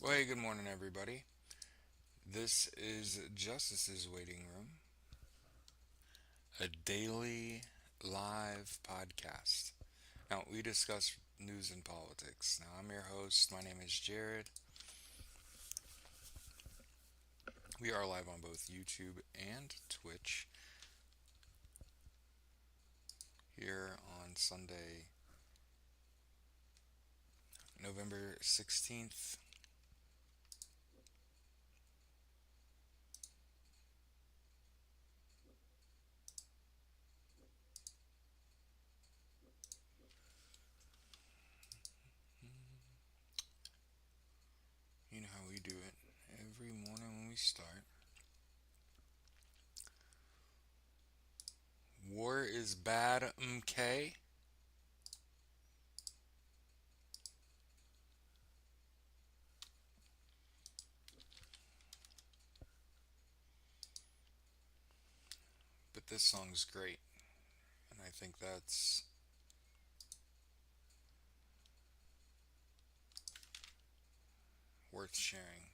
Well, hey, good morning, everybody. This is Justice's Waiting Room, a daily live podcast. Now, we discuss news and politics. Now, I'm your host. My name is Jared. We are live on both YouTube and Twitch here on Sunday, November 16th. You know how we do it every morning when we start. War is bad, MK. But this song's great, and I think that's worth sharing.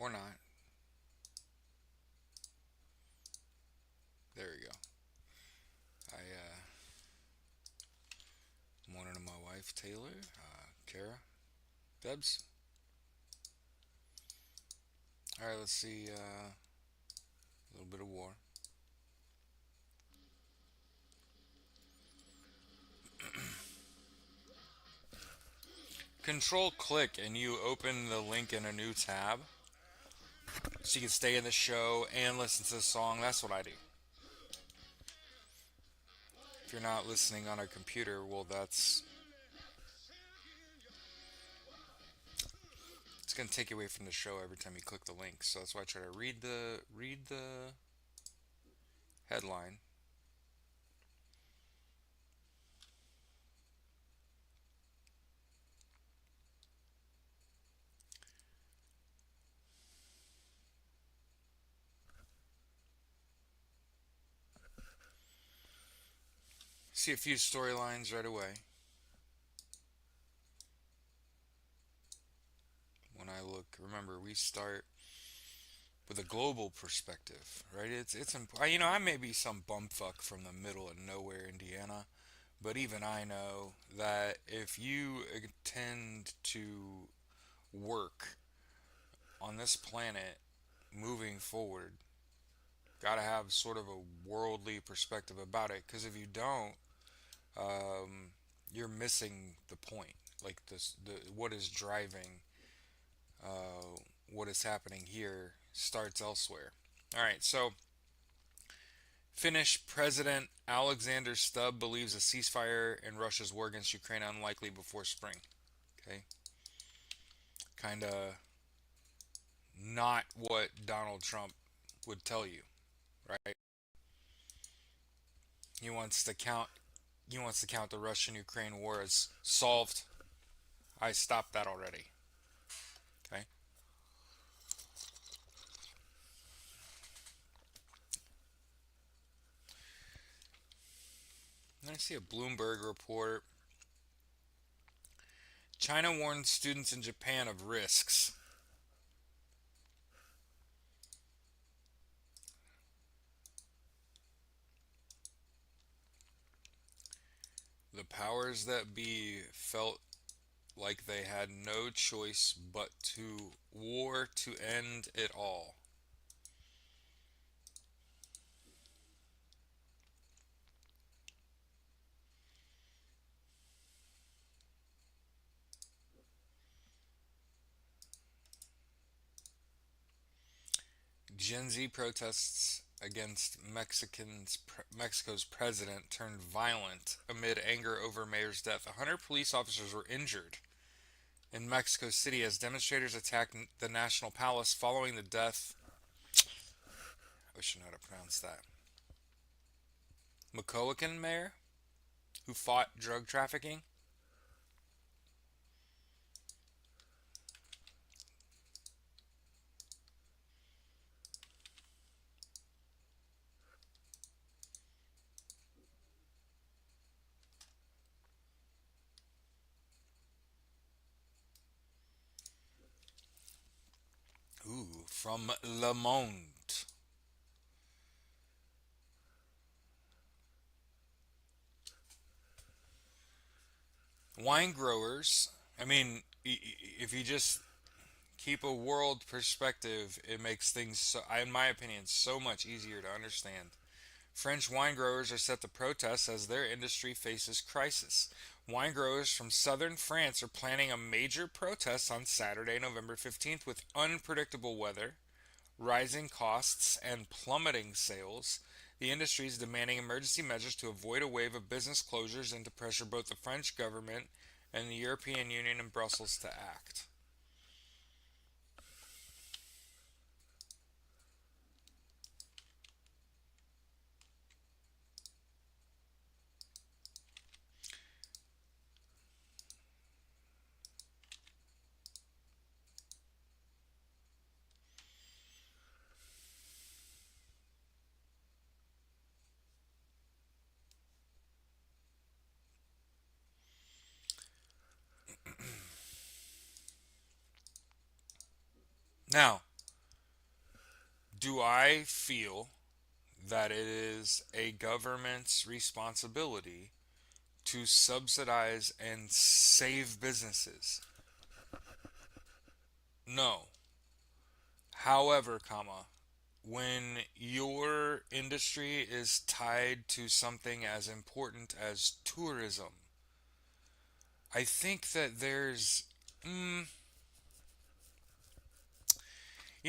Or not. There we go. Morning to my wife, Taylor, Kara, Debs. All right, let's see. A little bit of war. Control click and you open the link in a new tab so you can stay in the show and listen to the song. That's what I do. If you're not listening on a computer, well, that's it's gonna take you away from the show every time you click the link. So that's why I try to read the headline. See a few storylines right away. When I look, remember we start with a global perspective, right? I may be some bumfuck from the middle of nowhere, Indiana, but even I know that if you intend to work on this planet moving forward, gotta have sort of a worldly perspective about it. Because if you don't, you're missing the point. Like the what is driving what is happening here starts elsewhere. All right, so Finnish President Alexander Stubb believes a ceasefire in Russia's war against Ukraine unlikely before spring. Okay, kind of not what Donald Trump would tell you, right? He wants to count. He wants to count the Russian-Ukraine war as solved. I stopped that already. Okay. And I see a Bloomberg report. China warns students in Japan of risks. The powers that be felt like they had no choice but to war to end it all. Gen Z protests against Mexico's president turned violent amid anger over mayor's death. 100 police officers were injured in Mexico City as demonstrators attacked the National Palace following the death. I wish I knew how to pronounce that. Macoacan mayor who fought drug trafficking. from Le Monde. Wine growers, I mean, if you just keep a world perspective, it makes things, so, in my opinion, so much easier to understand. French wine growers are set to protest as their industry faces crisis. Wine growers from southern France are planning a major protest on Saturday, November 15th, with unpredictable weather, rising costs, and plummeting sales. The industry is demanding emergency measures to avoid a wave of business closures and to pressure both the French government and the European Union and Brussels to act. Now, do I feel that it is a government's responsibility to subsidize and save businesses? No. However, comma, when your industry is tied to something as important as tourism, I think that there's, mm,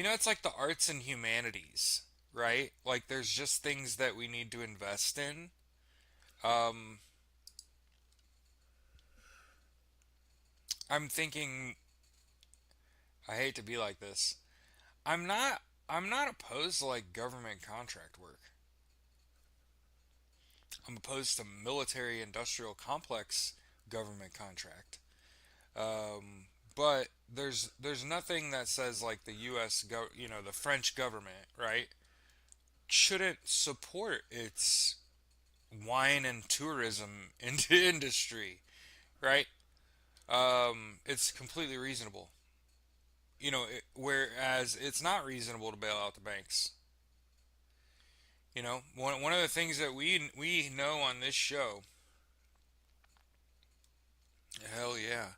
it's like the arts and humanities, right? Like there's just things that we need to invest in. Um, I'm thinking, I hate to be like this. I'm not I'm not opposed to like government contract work. I'm opposed to military industrial complex government contract. But there's nothing that says like the the French government, right, shouldn't support its wine and tourism industry, right? It's completely reasonable. Whereas it's not reasonable to bail out the banks. One of the things that we know on this show, hell yeah.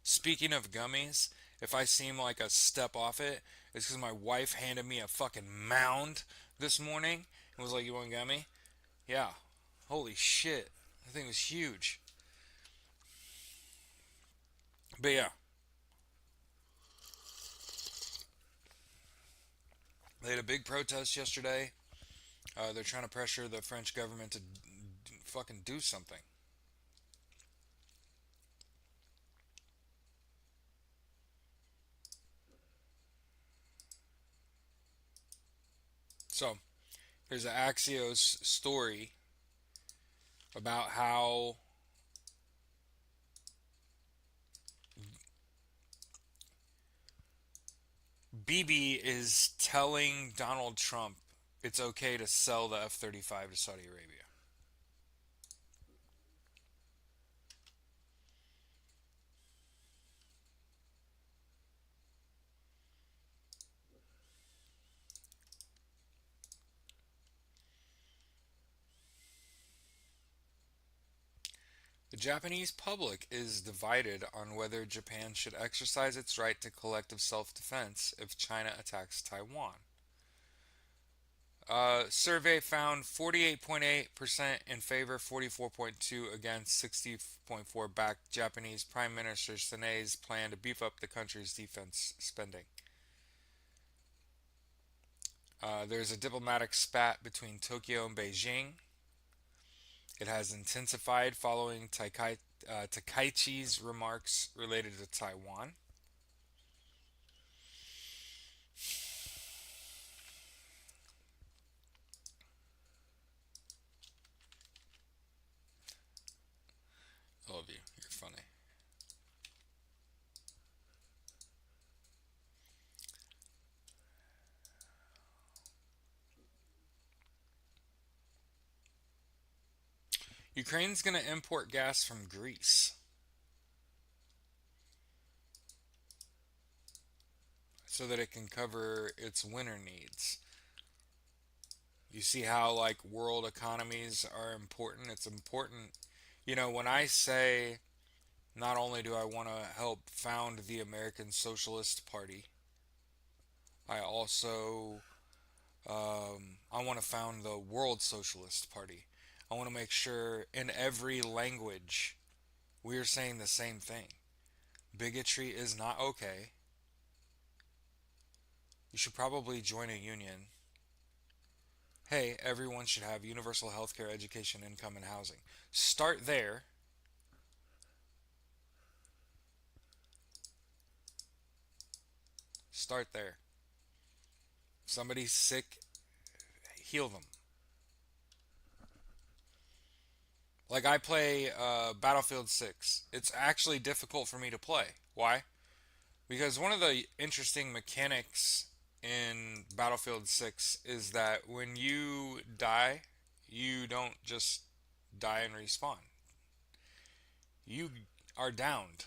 Speaking of gummies, if I seem like a step off it, it's because my wife handed me a fucking mound this morning and was like, "You want a gummy?" Yeah. Holy shit, that thing was huge. But yeah, they had a big protest yesterday. They're trying to pressure the French government to fucking do something. So here's an Axios story about how Bibi is telling Donald Trump it's okay to sell the F-35 to Saudi Arabia. The Japanese public is divided on whether Japan should exercise its right to collective self defense if China attacks Taiwan. Survey found 48.8% in favor, 44.2 against, 60.4 backed Japanese Prime Minister Sane's plan to beef up the country's defense spending. There's a diplomatic spat between Tokyo and Beijing. It has intensified following Takaichi's remarks related to Taiwan. I love you. You're funny. Ukraine's going to import gas from Greece. so that it can cover its winter needs. You see how like world economies are important? It's important. When I say not only do I want to help found the American Socialist Party, I also I want to found the World Socialist Party. I want to make sure in every language we are saying the same thing. Bigotry is not okay. You should probably join a union. Hey, everyone should have universal health care, education, income, and housing. Start there. Start there. Somebody's sick, heal them. Like I play Battlefield 6. It's actually difficult for me to play. Why? Because one of the interesting mechanics in Battlefield 6 is that when you die, you don't just die and respawn. You are downed.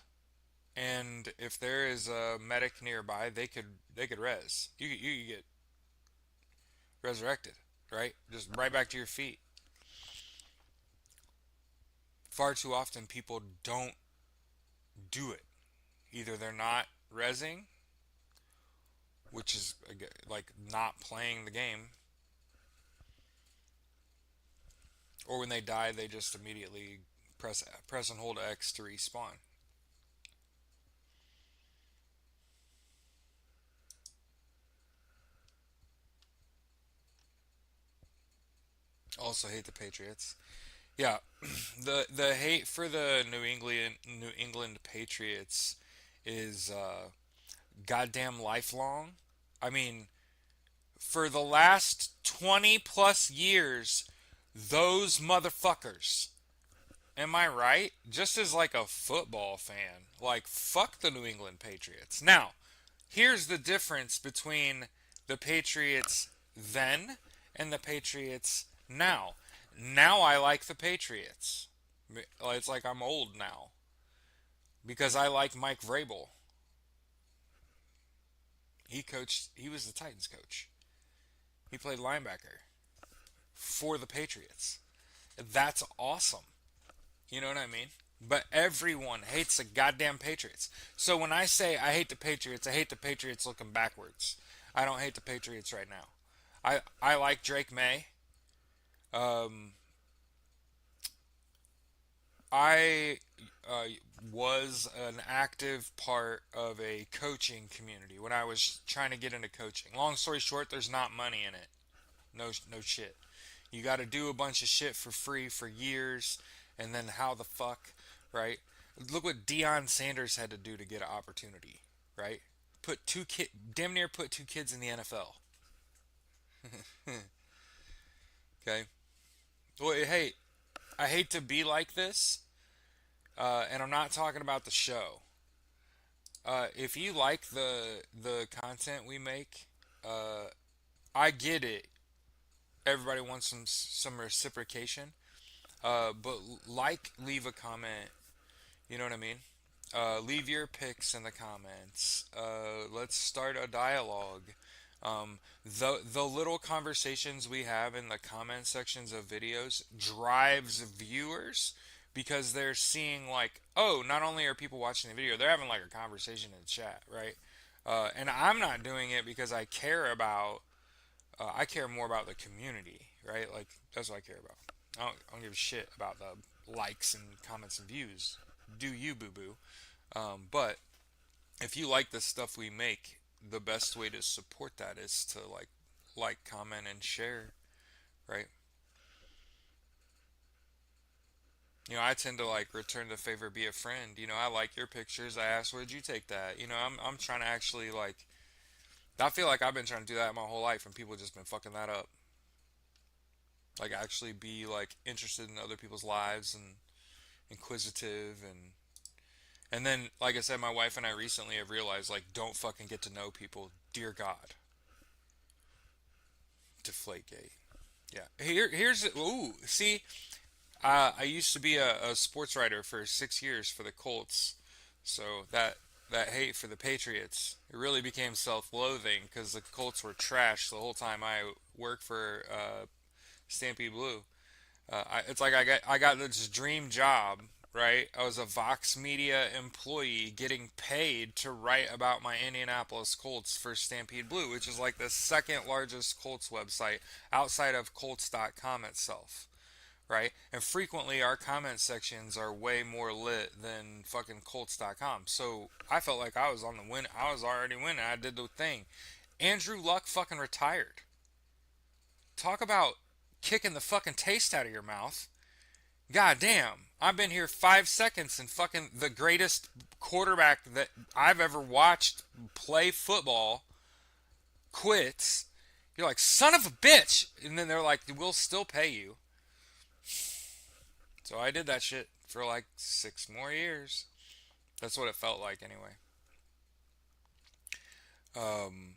And if there is a medic nearby, they could res. You get resurrected, right? Just right back to your feet. Far too often people don't do it. Either they're not resing, which is like not playing the game, or when they die, they just immediately press and hold X to respawn. Also hate the Patriots. Yeah, the hate for the New England Patriots is goddamn lifelong. I mean, for the last 20 plus years, those motherfuckers. Am I right? Just as like a football fan, like fuck the New England Patriots. Now, here's the difference between the Patriots then and the Patriots now. Now I like the Patriots. It's like I'm old now because I like Mike Vrabel. He was the Titans coach. He played linebacker for the Patriots. That's awesome. You know what I mean? But everyone hates the goddamn Patriots. So when I say I hate the Patriots, I hate the Patriots looking backwards. I don't hate the Patriots right now. I like Drake May. Um, I was an active part of a coaching community when I was trying to get into coaching. Long story short, there's not money in it. No shit. You got to do a bunch of shit for free for years, and then how the fuck, right? Look what Deion Sanders had to do to get an opportunity, right? Damn near put two kids in the NFL. Okay. Well, hey, I hate to be like this, and I'm not talking about the show. If you like the content we make, uh, I get it. Everybody wants some reciprocation, but like, leave a comment. You know what I mean? Leave your picks in the comments. Let's start a dialogue. The little conversations we have in the comment sections of videos drives viewers because they're seeing like, oh, not only are people watching the video, they're having like a conversation in the chat, right? And I'm not doing it because I care about. I care more about the community, right? Like that's what I care about. I don't give a shit about the likes and comments and views. Do you, boo boo? But if you like the stuff we make, the best way to support that is to comment, and share, right? I tend to like return the favor, be a friend. I like your pictures. I ask, where'd you take that? I'm trying to actually like. I feel like I've been trying to do that my whole life, and people just been fucking that up. Like actually be like interested in other people's lives and inquisitive and then, like I said, my wife and I recently have realized, like, don't fucking get to know people. Dear God. Deflategate. Yeah. Here's. Ooh, see, I used to be a sports writer for 6 years for the Colts. So that hate for the Patriots. It really became self-loathing because the Colts were trash the whole time I worked for Stampede Blue. It's like I got this dream job, right? I was a Vox Media employee getting paid to write about my Indianapolis Colts for Stampede Blue, which is like the second largest Colts website outside of Colts.com itself, right? And frequently our comment sections are way more lit than fucking Colts.com. So I felt like I was on the win. I was already winning. I did the thing. Andrew Luck fucking retired. Talk about kicking the fucking taste out of your mouth. God damn. I've been here 5 seconds and fucking the greatest quarterback that I've ever watched play football quits. You're like, son of a bitch. And then they're like, we'll still pay you. So I did that shit for like 6 more years. That's what it felt like anyway. Um,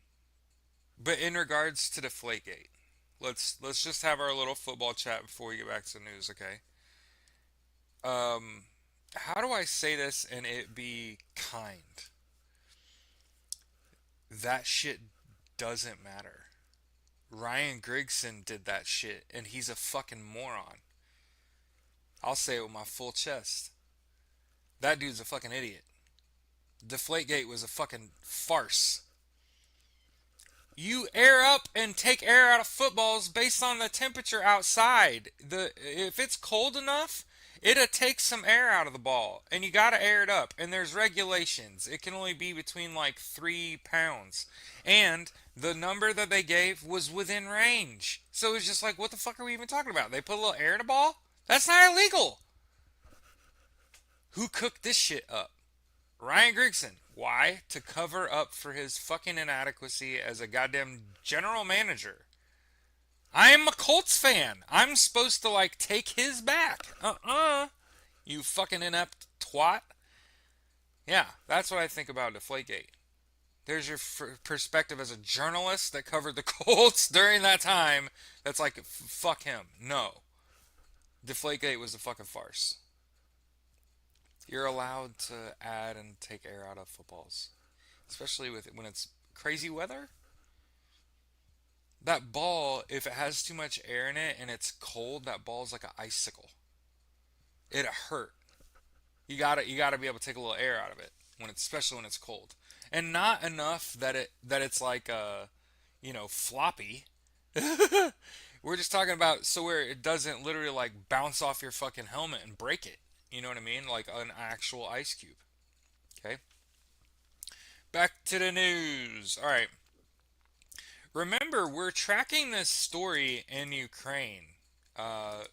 but in regards to Deflategate, let's just have our little football chat before we get back to the news, okay? Um, how do I say this and it be kind? That shit doesn't matter. Ryan Grigson did that shit and he's a fucking moron. I'll say it with my full chest. That dude's a fucking idiot. Deflategate was a fucking farce. You air up and take air out of footballs based on the temperature outside. If it's cold enough, it'll take some air out of the ball, and you gotta air it up. And there's regulations. It can only be between like 3 pounds, and the number that they gave was within range. So it's just like, what the fuck are we even talking about? They put a little air in a ball? That's not illegal. Who cooked this shit up? Ryan Grigson. Why? To cover up for his fucking inadequacy as a goddamn general manager. I am a Colts fan. I'm supposed to like take his back. You fucking inept twat. Yeah, that's what I think about Deflategate. There's your perspective as a journalist that covered the Colts during that time. That's like, fuck him. No. Deflategate was a fucking farce. You're allowed to add and take air out of footballs, especially with when it's crazy weather. That ball, if it has too much air in it and it's cold, that ball's like an icicle. It hurt. You gotta be able to take a little air out of it when it's especially when it's cold, and not enough that it's like floppy. We're just talking about so where it doesn't literally like bounce off your fucking helmet and break it. You know what I mean? Like an actual ice cube. Okay. Back to the news. All right. Remember, we're tracking this story in Ukraine. Uh,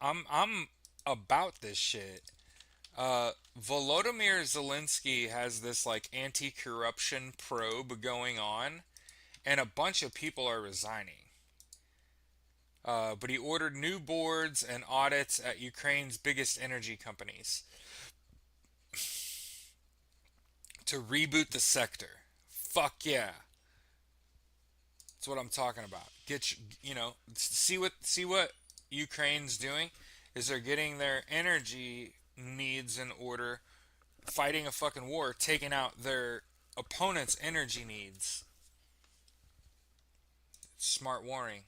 I'm about this shit. Volodymyr Zelensky has this like anti-corruption probe going on, and a bunch of people are resigning. But he ordered new boards and audits at Ukraine's biggest energy companies to reboot the sector. Fuck yeah. That's what I'm talking about. See what Ukraine's doing is they're getting their energy needs in order, fighting a fucking war, taking out their opponent's energy needs. Smart warring.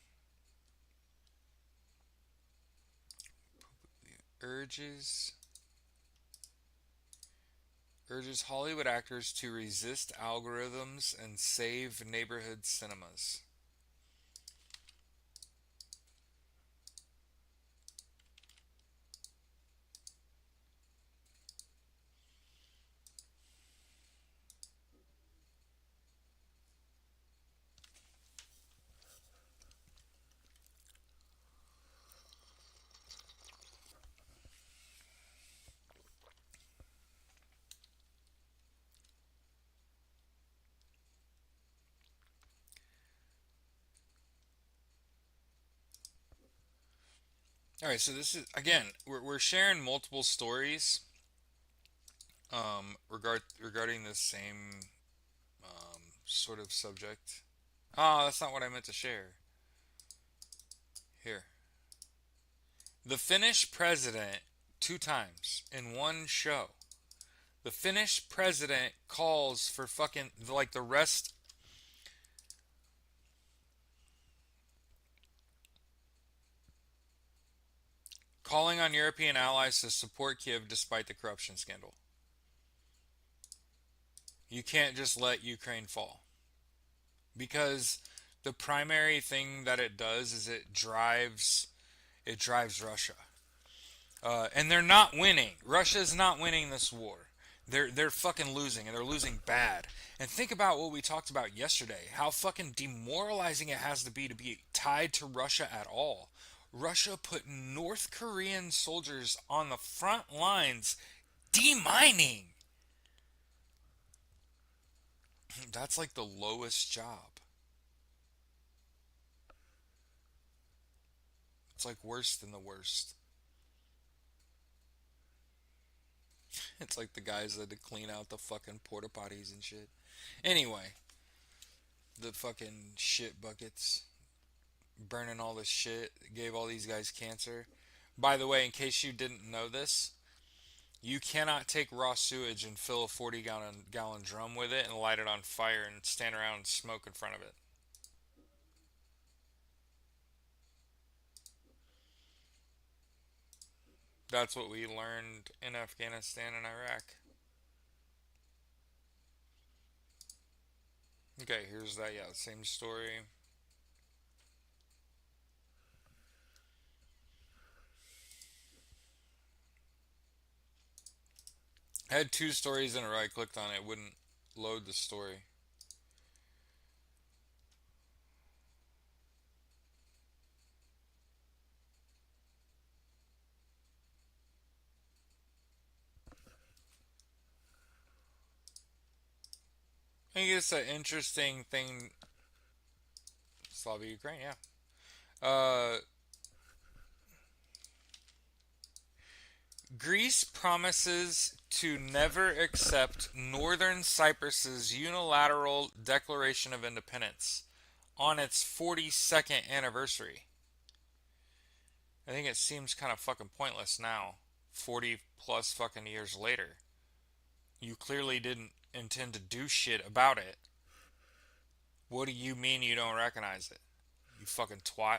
Urges urges Hollywood actors to resist algorithms and save neighborhood cinemas. All right, so this is again we're sharing multiple stories regarding this same sort of subject. Oh, that's not what I meant to share. Here. The Finnish president, 2 times in one show, The Finnish president calls for fucking like the rest, calling on European allies to support Kiev despite the corruption scandal. You can't just let Ukraine fall because the primary thing that it does is it drives Russia. And they're not winning. Russia's not winning this war. They're fucking losing, and they're losing bad. And think about what we talked about yesterday. How fucking demoralizing it has to be tied to Russia at all. Russia put North Korean soldiers on the front lines demining. That's like the lowest job. It's like worse than the worst. It's like the guys that had to clean out the fucking porta potties and shit. Anyway, the fucking shit buckets burning all this shit gave all these guys cancer. By the way, in case you didn't know this, you cannot take raw sewage and fill a 40 gallon drum with it and light it on fire and stand around and smoke in front of it. That's what we learned in Afghanistan and Iraq. Okay, here's that. Yeah, same story. I had two stories in a row. I clicked on it, it wouldn't load the story. I think it's an interesting thing. Slavia, Ukraine, yeah. Greece promises to never accept Northern Cyprus's unilateral declaration of independence on its 42nd anniversary. I think it seems kind of fucking pointless now, 40 plus fucking years later. You clearly didn't intend to do shit about it. What do you mean you don't recognize it? You fucking twat.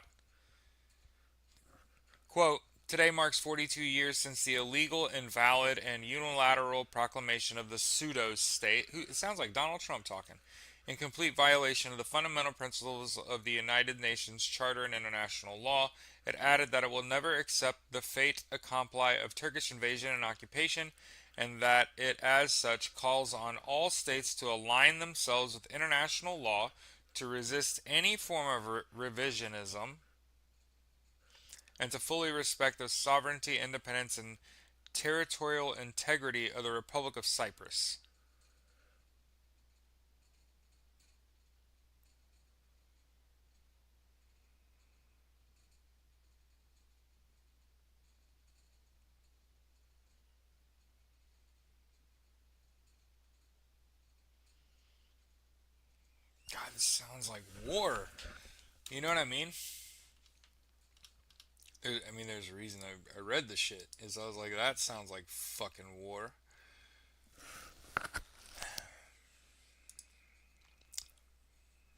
Quote, today marks 42 years since the illegal, invalid, and unilateral proclamation of the pseudo state, who it sounds like Donald Trump talking, in complete violation of the fundamental principles of the United Nations Charter and international law. It added that it will never accept the fait accompli of Turkish invasion and occupation, and that it, as such, calls on all states to align themselves with international law, to resist any form of revisionism, and to fully respect the sovereignty, independence, and territorial integrity of the Republic of Cyprus. God, this sounds like war. You know what I mean? There's a reason I read the shit. Is I was like, that sounds like fucking war.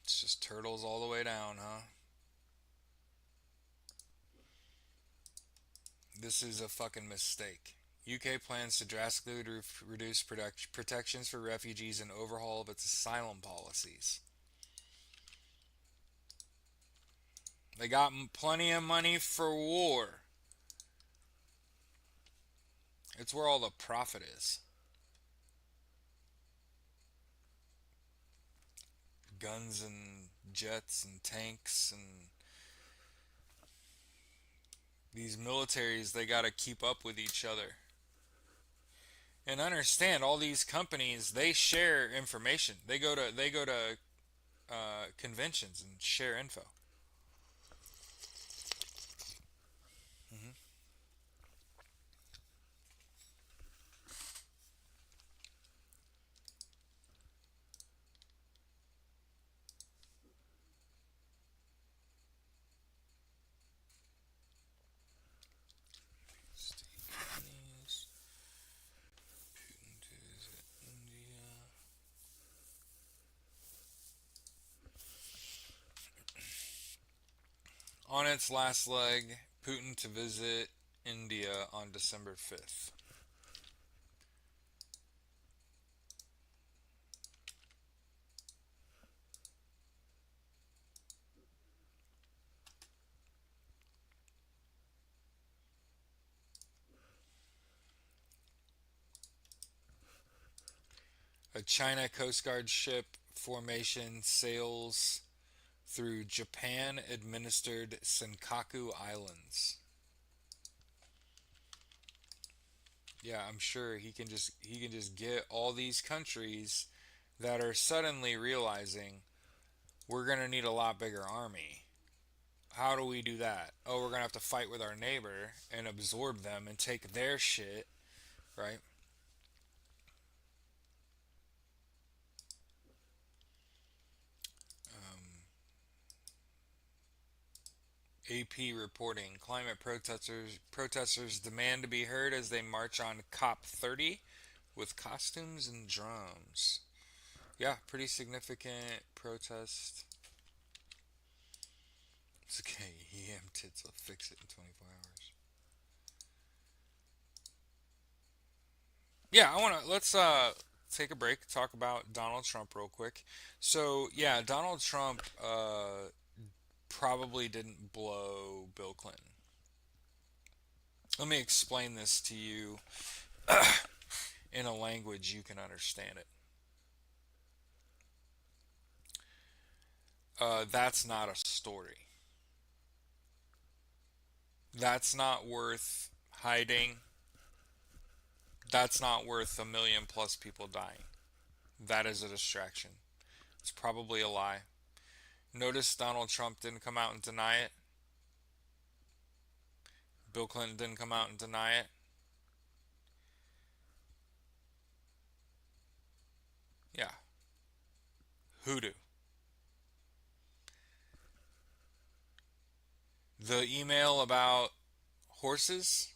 It's just turtles all the way down, huh? This is a fucking mistake. UK plans to drastically reduce protections for refugees and overhaul of its asylum policies. They got plenty of money for war. It's where all the profit is. Guns and jets and tanks and these militaries, they got to keep up with each other. And understand, all these companies, they share information. They go to conventions and share info. Mm-hmm. On its last leg, Putin to visit India on December 5th. A China Coast Guard ship formation sails through Japan administered Senkaku Islands. Yeah, I'm sure he can just get all these countries that are suddenly realizing we're going to need a lot bigger army. How do we do that? Oh, we're going to have to fight with our neighbor and absorb them and take their shit, right? AP reporting climate protesters demand to be heard as they march on COP 30 with costumes and drums. Yeah, pretty significant protest. It's okay. EM tits will fix it in 24 hours. Yeah, I want to let's take a break, talk about Donald Trump real quick. So, yeah, Donald Trump probably didn't blow Bill Clinton. Let me explain this to you in a language you can understand it. That's not a story. That's not worth hiding. That's not worth a million plus people dying. That is a distraction. It's probably a lie. Notice Donald Trump didn't come out and deny it. Bill Clinton didn't come out and deny it. Yeah, hoodoo. The email about horses,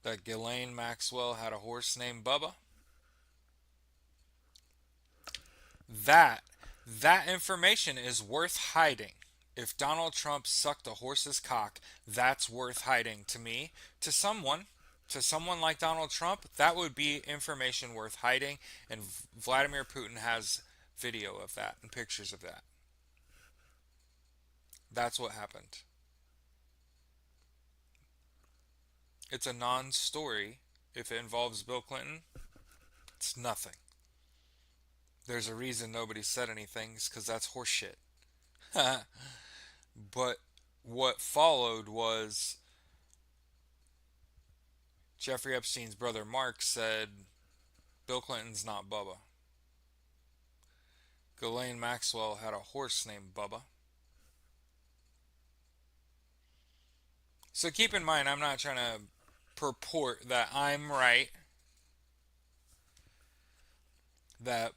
that Ghislaine Maxwell had a horse named Bubba. That that information is worth hiding. If Donald Trump sucked a horse's cock, that's worth hiding to me. To someone, to someone like Donald Trump, that would be information worth hiding. And Vladimir Putin has video of that and pictures of that. That's what happened. It's a non story. If it involves Bill Clinton, it's nothing. There's a reason nobody said anything, because that's horseshit. But what followed was Jeffrey Epstein's brother Mark said Bill Clinton's not Bubba. Ghislaine Maxwell had a horse named Bubba. So keep in mind, I'm not trying to purport that I'm right, that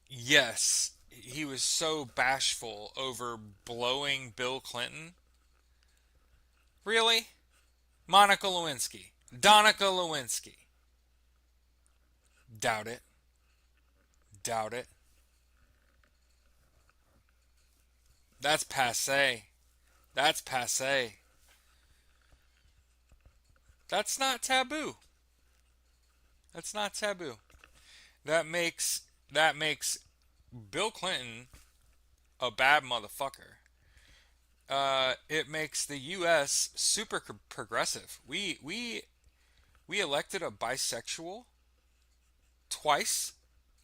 yes, he was so bashful over blowing Bill Clinton. Really? Monica Lewinsky. Donica Lewinsky. Doubt it. Doubt it. That's passe. That's passe. That's not taboo. That's not taboo. That makes Bill Clinton a bad motherfucker. It makes the U.S. super progressive. We elected a bisexual twice.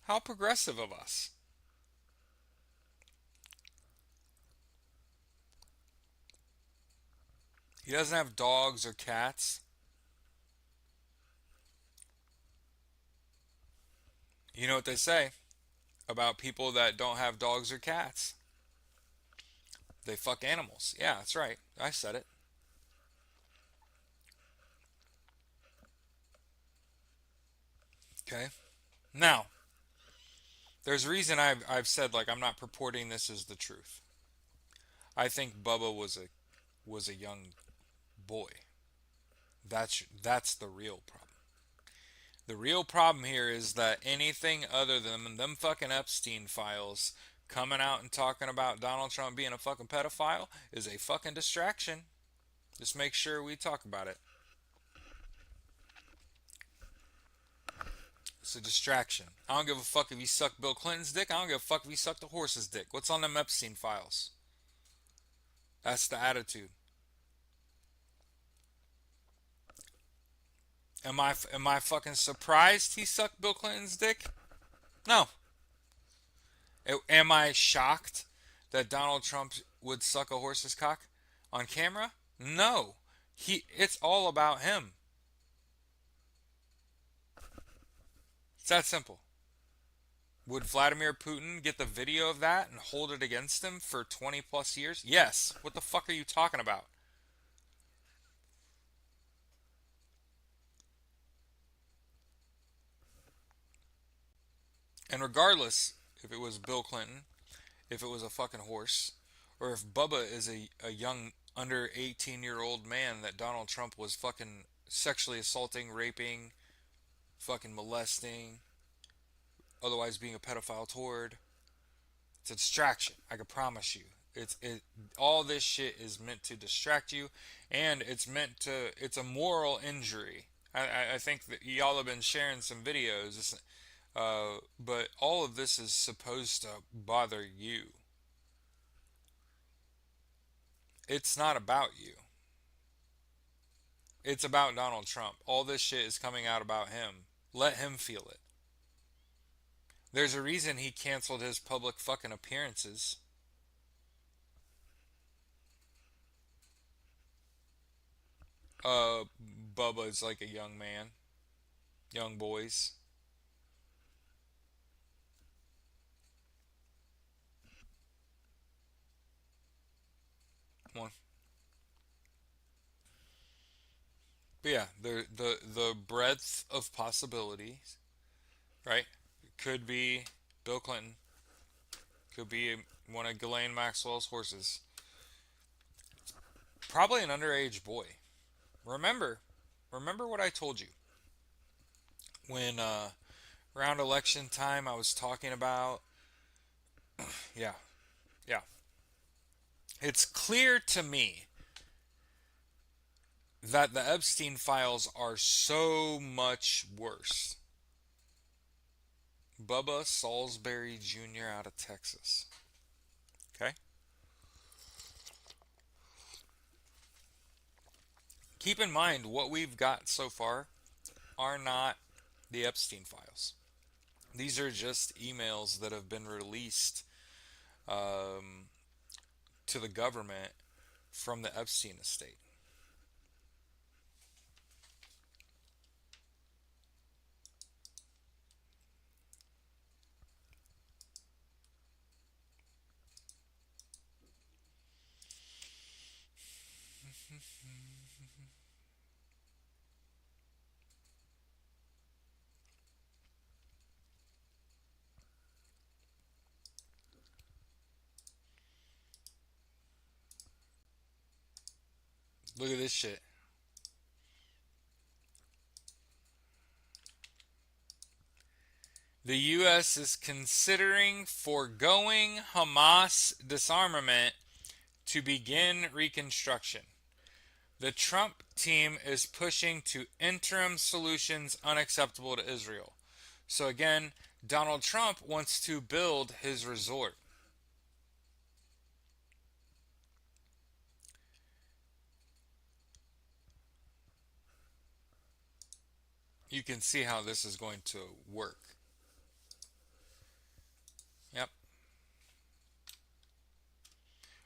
How progressive of us. He doesn't have dogs or cats. You know what they say about people that don't have dogs or cats? They fuck animals. Yeah, that's right. I said it. Okay. Now, there's a reason I've said like I'm not purporting this as the truth. I think Bubba was a young boy. That's the real problem. The real problem here is that anything other than them fucking Epstein files coming out and talking about Donald Trump being a fucking pedophile is a fucking distraction. Just make sure we talk about it. It's a distraction. I don't give a fuck if he sucked Bill Clinton's dick. I don't give a fuck if he sucked a horse's dick. What's on them Epstein files? That's the attitude. Am I fucking surprised he sucked Bill Clinton's dick? No. Am I shocked that Donald Trump would suck a horse's cock on camera? No. It's all about him. It's that simple. Would Vladimir Putin get the video of that and hold it against him for 20 plus years? Yes. What the fuck are you talking about? And regardless if it was Bill Clinton, if it was a fucking horse, or if Bubba is a young under 18-year-old man that Donald Trump was fucking sexually assaulting, raping, fucking molesting, otherwise being a pedophile toward, it's a distraction. I can promise you. All this shit is meant to distract you, and it's a moral injury. I think that y'all have been sharing some videos, but all of this is supposed to bother you. It's not about you. It's about Donald Trump. All this shit is coming out about him. Let him feel it. There's a reason he canceled his public fucking appearances. Uh, Bubba's like a young man, young boys. One, but yeah, the breadth of possibilities, right? Could be Bill Clinton. Could be one of Ghislaine Maxwell's horses. Probably an underage boy. Remember, remember what I told you when around election time I was talking about. Yeah, yeah. It's clear to me that the Epstein files are so much worse. Bubba Salisbury Jr. out of Texas. Okay? Keep in mind what we've got so far are not the Epstein files. These are just emails that have been released um, to the government from the Epstein estate. Look at this shit. The U.S. is considering foregoing Hamas disarmament to begin reconstruction. The Trump team is pushing to interim solutions unacceptable to Israel. So again, Donald Trump wants to build his resort. You can see how this is going to work. Yep.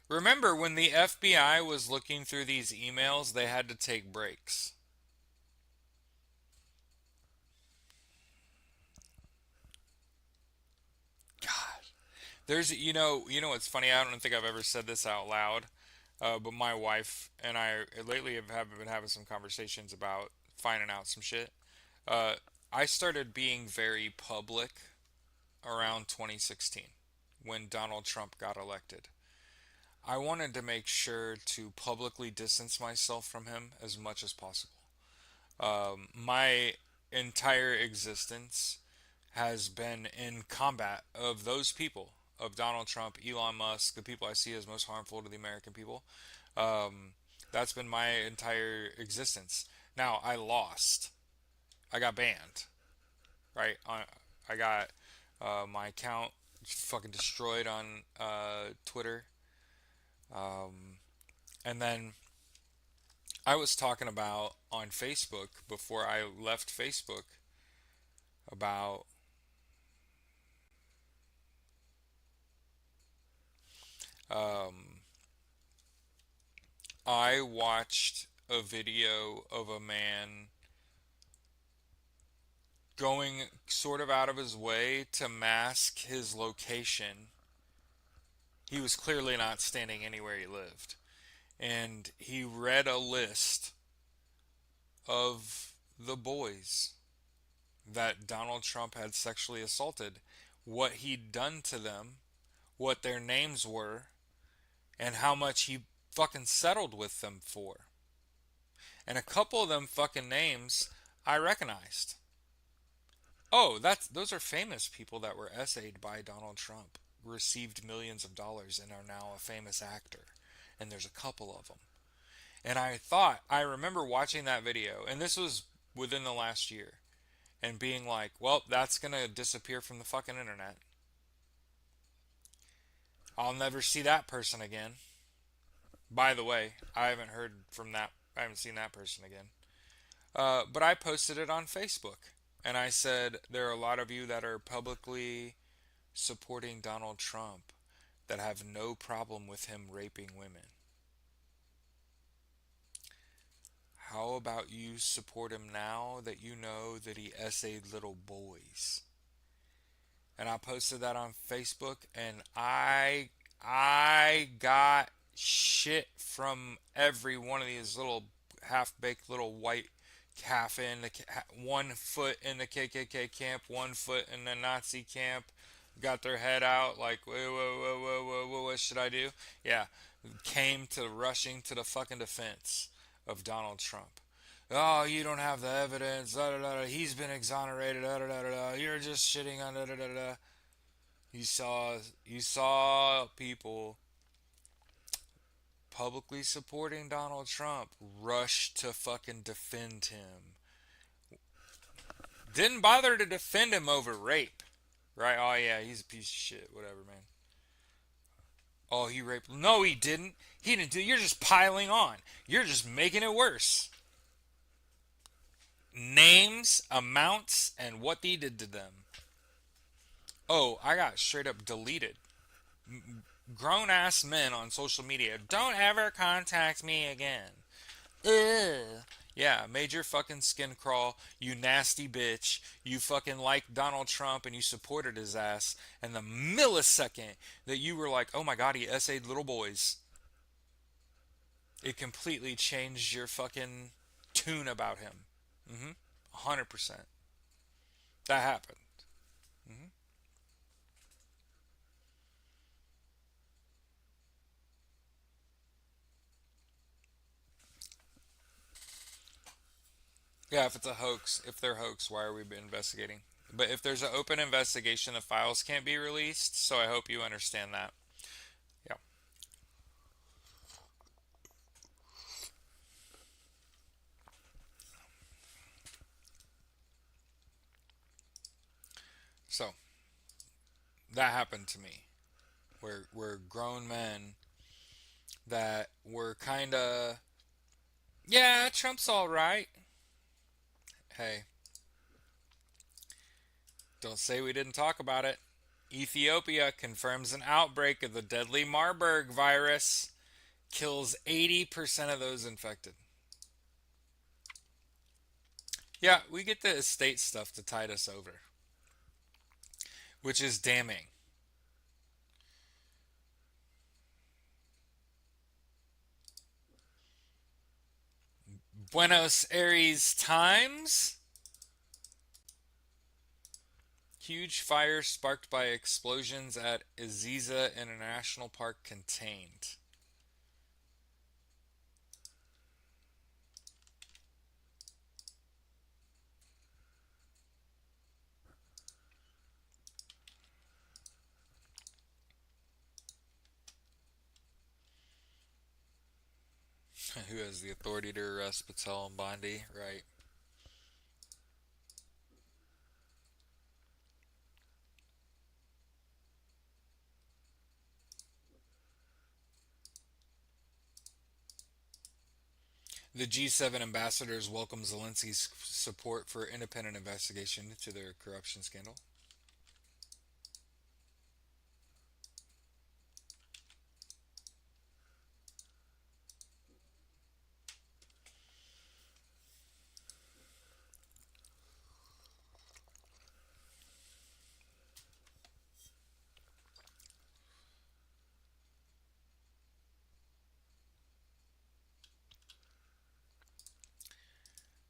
Remember when the FBI was looking through these emails, they had to take breaks. God. You know what's funny? I don't think I've ever said this out loud, but my wife and I lately have been having some conversations about finding out some shit. Uh, I started being very public around 2016 when Donald Trump got elected. I wanted to make sure to publicly distance myself from him as much as possible. My entire existence has been in combat of those people, of Donald Trump, Elon Musk, the people I see as most harmful to the American people. Um, that's been my entire existence. Now I lost. I got banned. Right. I got my account fucking destroyed on Twitter. Um, and then I was talking about on Facebook before I left Facebook about um, I watched a video of a man going sort of out of his way to mask his location. He was clearly not standing anywhere he lived. And he read a list of the boys that Donald Trump had sexually assaulted, what he'd done to them, what their names were, and how much he fucking settled with them for. And a couple of them fucking names I recognized. Oh, those are famous people that were essayed by Donald Trump, received millions of dollars, and are now a famous actor. And there's a couple of them. And I remember watching that video, and this was within the last year, and being like, well, that's gonna disappear from the fucking internet. I'll never see that person again. By the way, I haven't heard from that. I haven't seen that person again. But I posted it on Facebook, and I said there are a lot of you that are publicly supporting Donald Trump that have no problem with him raping women. How about you support him now that you know that he essayed little boys? And I posted that on Facebook, and I got shit from every one of these little half-baked little white half in the 1 foot in the KKK camp, 1 foot in the Nazi camp, got their head out like, whoa, whoa, whoa, whoa, whoa, whoa, what should I do? Yeah, came to rushing to the fucking defense of Donald Trump. Oh, you don't have the evidence. Da, da, da, da. He's been exonerated. Da, da, da, da, da. You're just shitting on. Da, da, da, da. You saw people publicly supporting Donald Trump rush to fucking defend him. Didn't bother to defend him over rape, right? Oh yeah, he's a piece of shit. Whatever, man. Oh, he raped. No, he didn't. He didn't do. You're just piling on. You're just making it worse. Names, amounts, and what he did to them. Oh, I got straight up deleted. Grown ass men on social media. Don't ever contact me again. Ugh. Yeah, made your fucking skin crawl, you nasty bitch. You fucking liked Donald Trump and you supported his ass. And the millisecond that you were like, oh my god, he essayed little boys, it completely changed your fucking tune about him. Mm-hmm. 100%. That happened. Mm-hmm. Yeah, if it's a hoax, if they're hoax, why are we investigating? But if there's an open investigation, the files can't be released. So I hope you understand that. Yeah. So that happened to me. We're grown men that were kind of, yeah, Trump's all right. Hey, don't say we didn't talk about it. Ethiopia confirms an outbreak of the deadly Marburg virus, kills 80% of those infected. Yeah, we get the estate stuff to tide us over, which is damning. Buenos Aires Times. Huge fire sparked by explosions at Ezeiza International Park contained. Who has the authority to arrest Patel and Bondi? Right. The G7 ambassadors welcome Zelensky's support for independent investigation into their corruption scandal.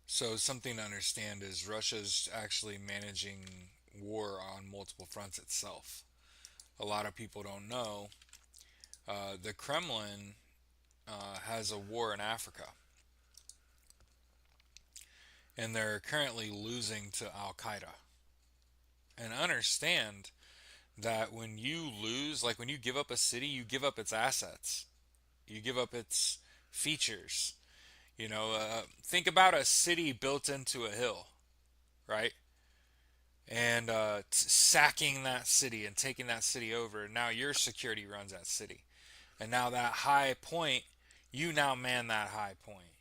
So, something to understand is Russia's actually managing war on multiple fronts itself. A lot of people don't know the Kremlin has a war in Africa, and they're currently losing to Al Qaeda. And understand that when you lose, like when you give up a city, you give up its assets, you give up its features. Think about a city built into a hill, right? And sacking that city and taking that city over. Now your security runs that city, and now that high point, you now man that high point,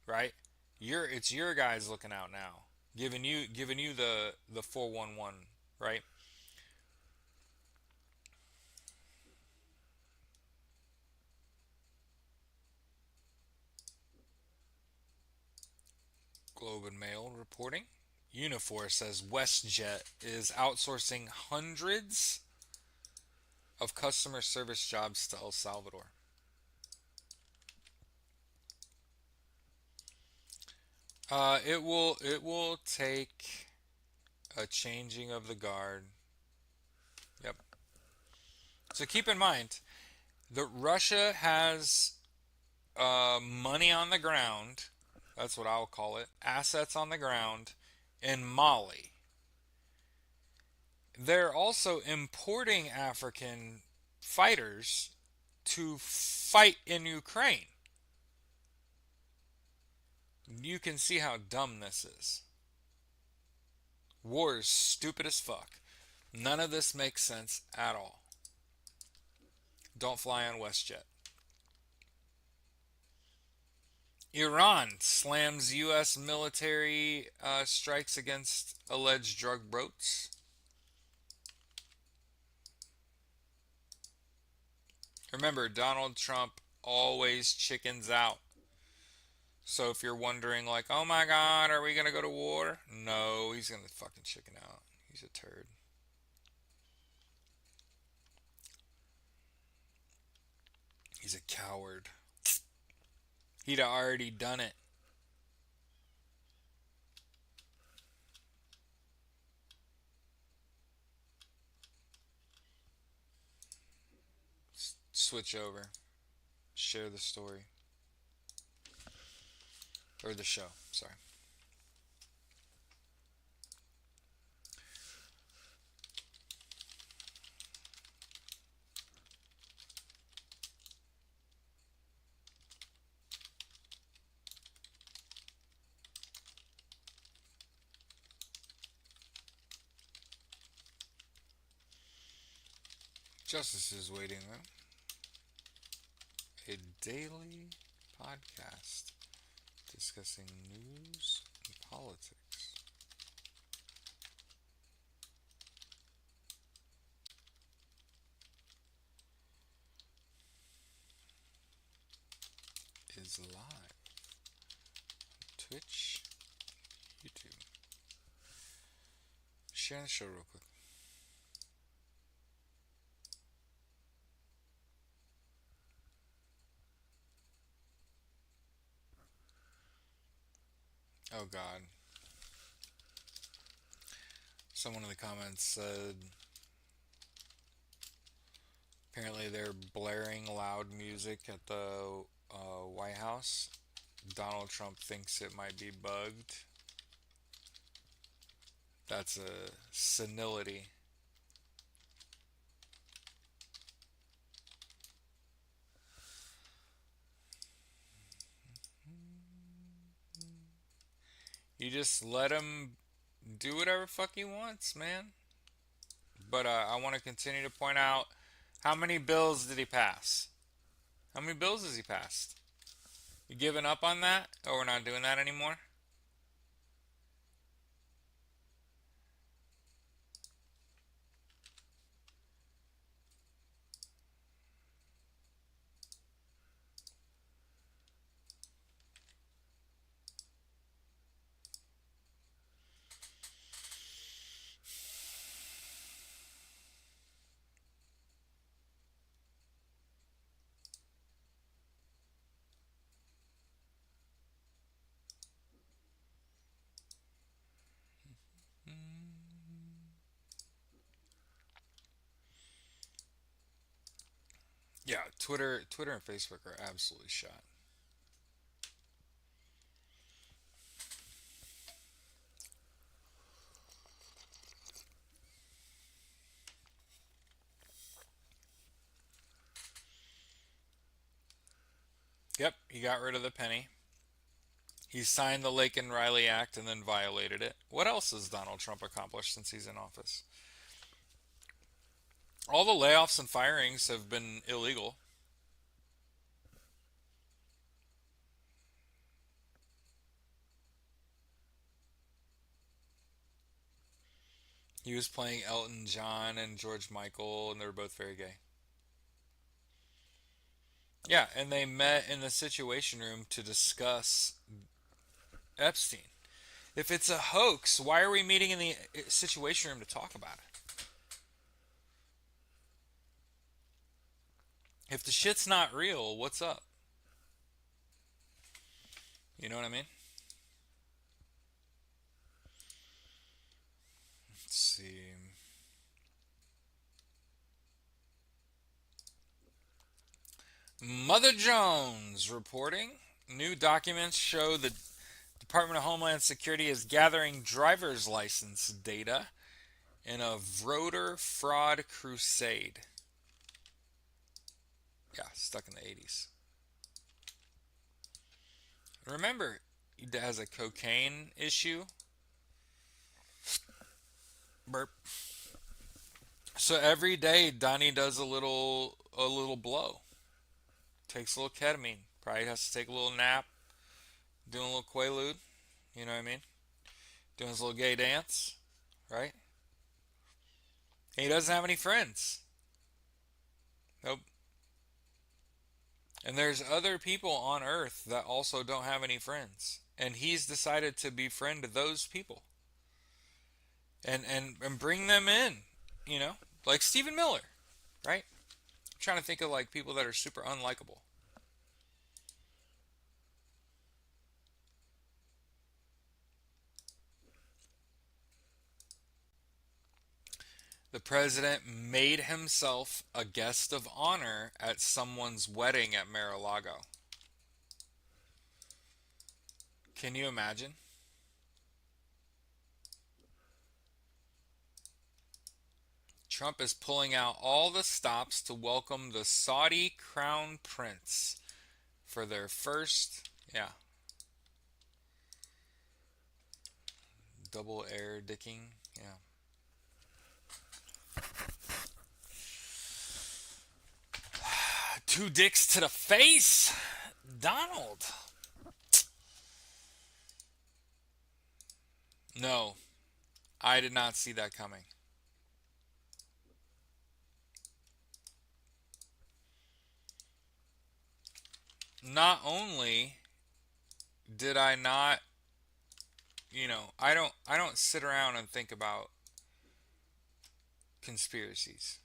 right? It's your guys looking out now, giving you the 411, right? Globe and Mail reporting. Unifor says WestJet is outsourcing hundreds of customer service jobs to El Salvador. It will take a changing of the guard. Yep. So keep in mind that Russia has money on the ground. That's what I'll call it. Assets on the ground in Mali. They're also importing African fighters to fight in Ukraine. You can see how dumb this is. War is stupid as fuck. None of this makes sense at all. Don't fly on WestJet. Iran slams U.S. military strikes against alleged drug boats. Remember, Donald Trump always chickens out. So if you're wondering, like, oh my god, are we gonna go to war? No, he's gonna fucking chicken out. He's a turd. He's a coward. He'd already done it. Switch over. Share the story. Or the show, sorry. Justice is waiting, though. A daily podcast discussing news and politics. Is live. Twitch, YouTube. Share the show real quick. Oh god. Someone in the comments said apparently they're blaring loud music at the White House. Donald Trump thinks it might be bugged. That's a senility. You just let him do whatever fuck he wants, man. But I want to continue to point out, how many bills did he pass? How many bills has he passed? You giving up on that? Oh, we're not doing that anymore? Yeah, Twitter and Facebook are absolutely shot. Yep, he got rid of the penny. He signed the Lake and Riley Act and then violated it. What else has Donald Trump accomplished since he's in office? All the layoffs and firings have been illegal. He was playing Elton John and George Michael, and they were both very gay. Yeah, and they met in the Situation Room to discuss Epstein. If it's a hoax, why are we meeting in the Situation Room to talk about it? If the shit's not real, what's up? You know what I mean? Let's see. Mother Jones reporting. New documents show the Department of Homeland Security is gathering driver's license data in a voter fraud crusade. Yeah, stuck in the 80s. Remember, he has a cocaine issue. Burp. So every day, Donnie does a little blow. Takes a little ketamine. Probably has to take a little nap. Doing a little quaalude. You know what I mean? Doing his little gay dance. Right? And he doesn't have any friends. Nope. And there's other people on Earth that also don't have any friends. And he's decided to befriend those people. And bring them in. You know? Like Stephen Miller. Right? I'm trying to think of like people that are super unlikable. The president made himself a guest of honor at someone's wedding at Mar-a-Lago. Can you imagine? Trump is pulling out all the stops to welcome the Saudi crown prince for their first, yeah, double air dicking. Yeah. Two dicks to the face? Donald. No, I did not see that coming. Not only did I not, I don't sit around and think about conspiracies.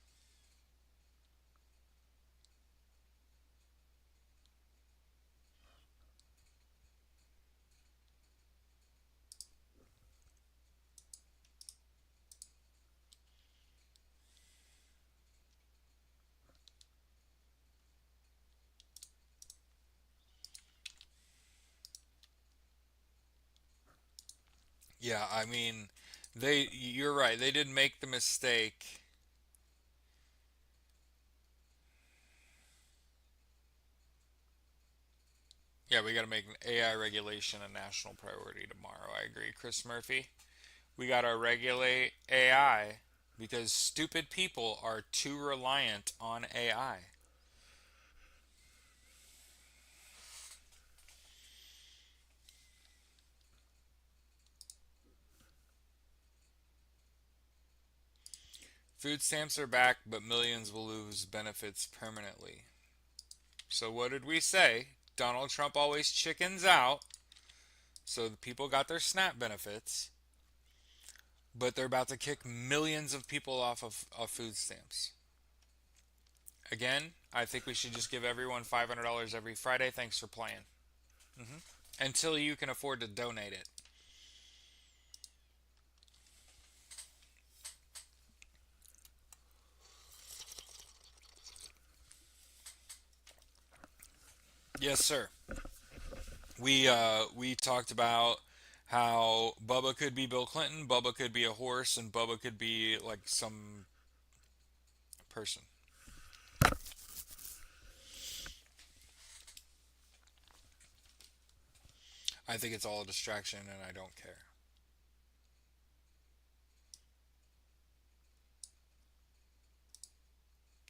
Yeah, I mean, you're right. They did make the mistake. Yeah, we got to make AI regulation a national priority tomorrow. I agree, Chris Murphy. We got to regulate AI because stupid people are too reliant on AI. Food stamps are back, but millions will lose benefits permanently. So, what did we say? Donald Trump always chickens out, so the people got their SNAP benefits, but they're about to kick millions of people off of food stamps. Again, I think we should just give everyone $500 every Friday. Thanks for playing. Hmm. Until you can afford to donate it. Yes, sir. We talked about how Bubba could be Bill Clinton, Bubba could be a horse, and Bubba could be like some person. I think it's all a distraction, and I don't care.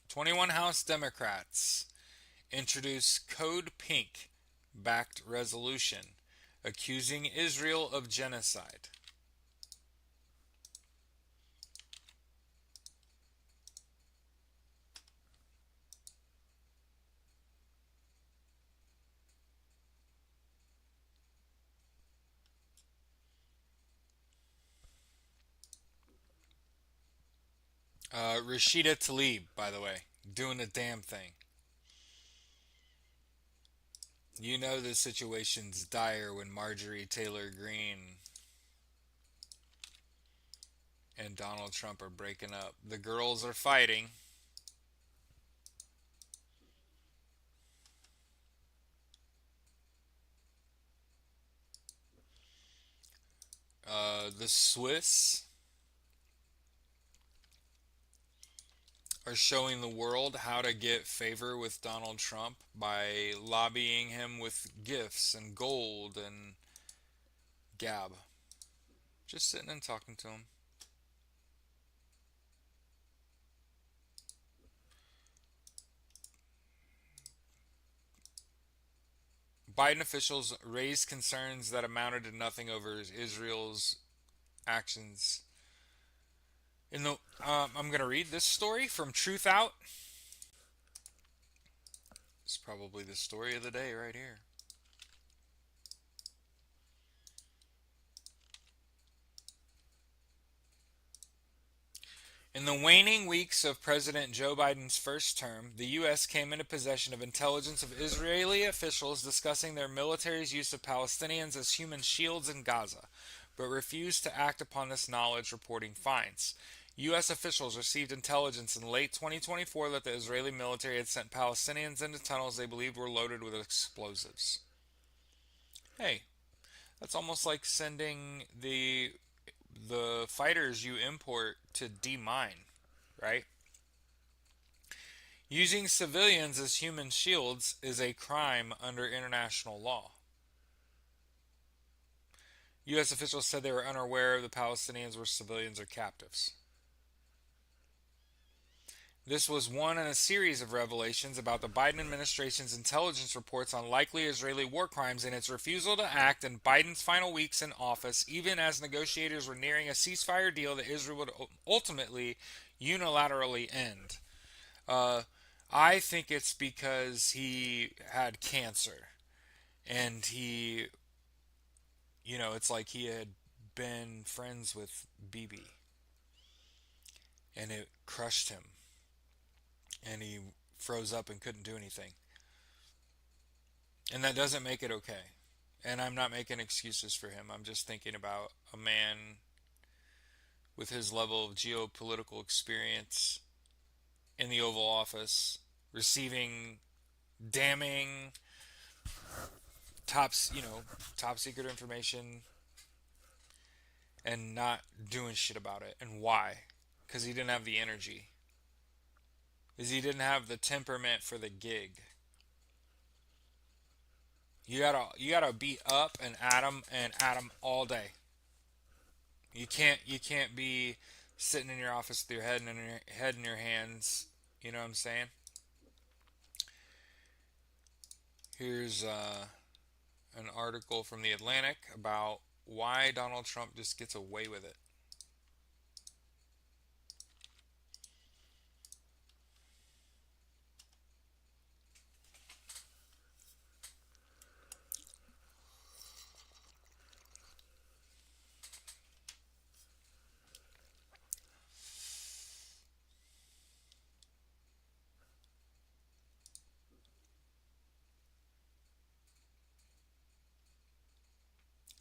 21 House Democrats introduce Code Pink backed resolution accusing Israel of genocide. Rashida Tlaib, by the way, doing the damn thing. You know the situation's dire when Marjorie Taylor Greene and Donald Trump are breaking up. The girls are fighting. The Swiss are showing the world how to get favor with Donald Trump by lobbying him with gifts and gold and gab. Just sitting and talking to him. Biden officials raised concerns that amounted to nothing over Israel's actions. I'm going to read this story from Truth Out. It's probably the story of the day right here. In the waning weeks of President Joe Biden's first term, the U.S. came into possession of intelligence of Israeli officials discussing their military's use of Palestinians as human shields in Gaza, but refused to act upon this knowledge, reporting fines. U.S. officials received intelligence in late 2024 that the Israeli military had sent Palestinians into tunnels they believed were loaded with explosives. Hey, that's almost like sending the fighters you import to demine, right? Using civilians as human shields is a crime under international law. U.S. officials said they were unaware of the Palestinians were civilians or captives. This was one in a series of revelations about the Biden administration's intelligence reports on likely Israeli war crimes and its refusal to act in Biden's final weeks in office, even as negotiators were nearing a ceasefire deal that Israel would ultimately unilaterally end. Uh, I think it's because he had cancer and it's like he had been friends with Bibi and it crushed him and he froze up and couldn't do anything. And that doesn't make it okay. And I'm not making excuses for him. I'm just thinking about a man with his level of geopolitical experience in the Oval Office receiving damning top, top secret information and not doing shit about it. And why? Because he didn't have the energy. Because he didn't have the temperament for the gig. You gotta be up and at 'em all day. You can't be sitting in your office with your head in your hands. You know what I'm saying? Here's an article from the Atlantic about why Donald Trump just gets away with it.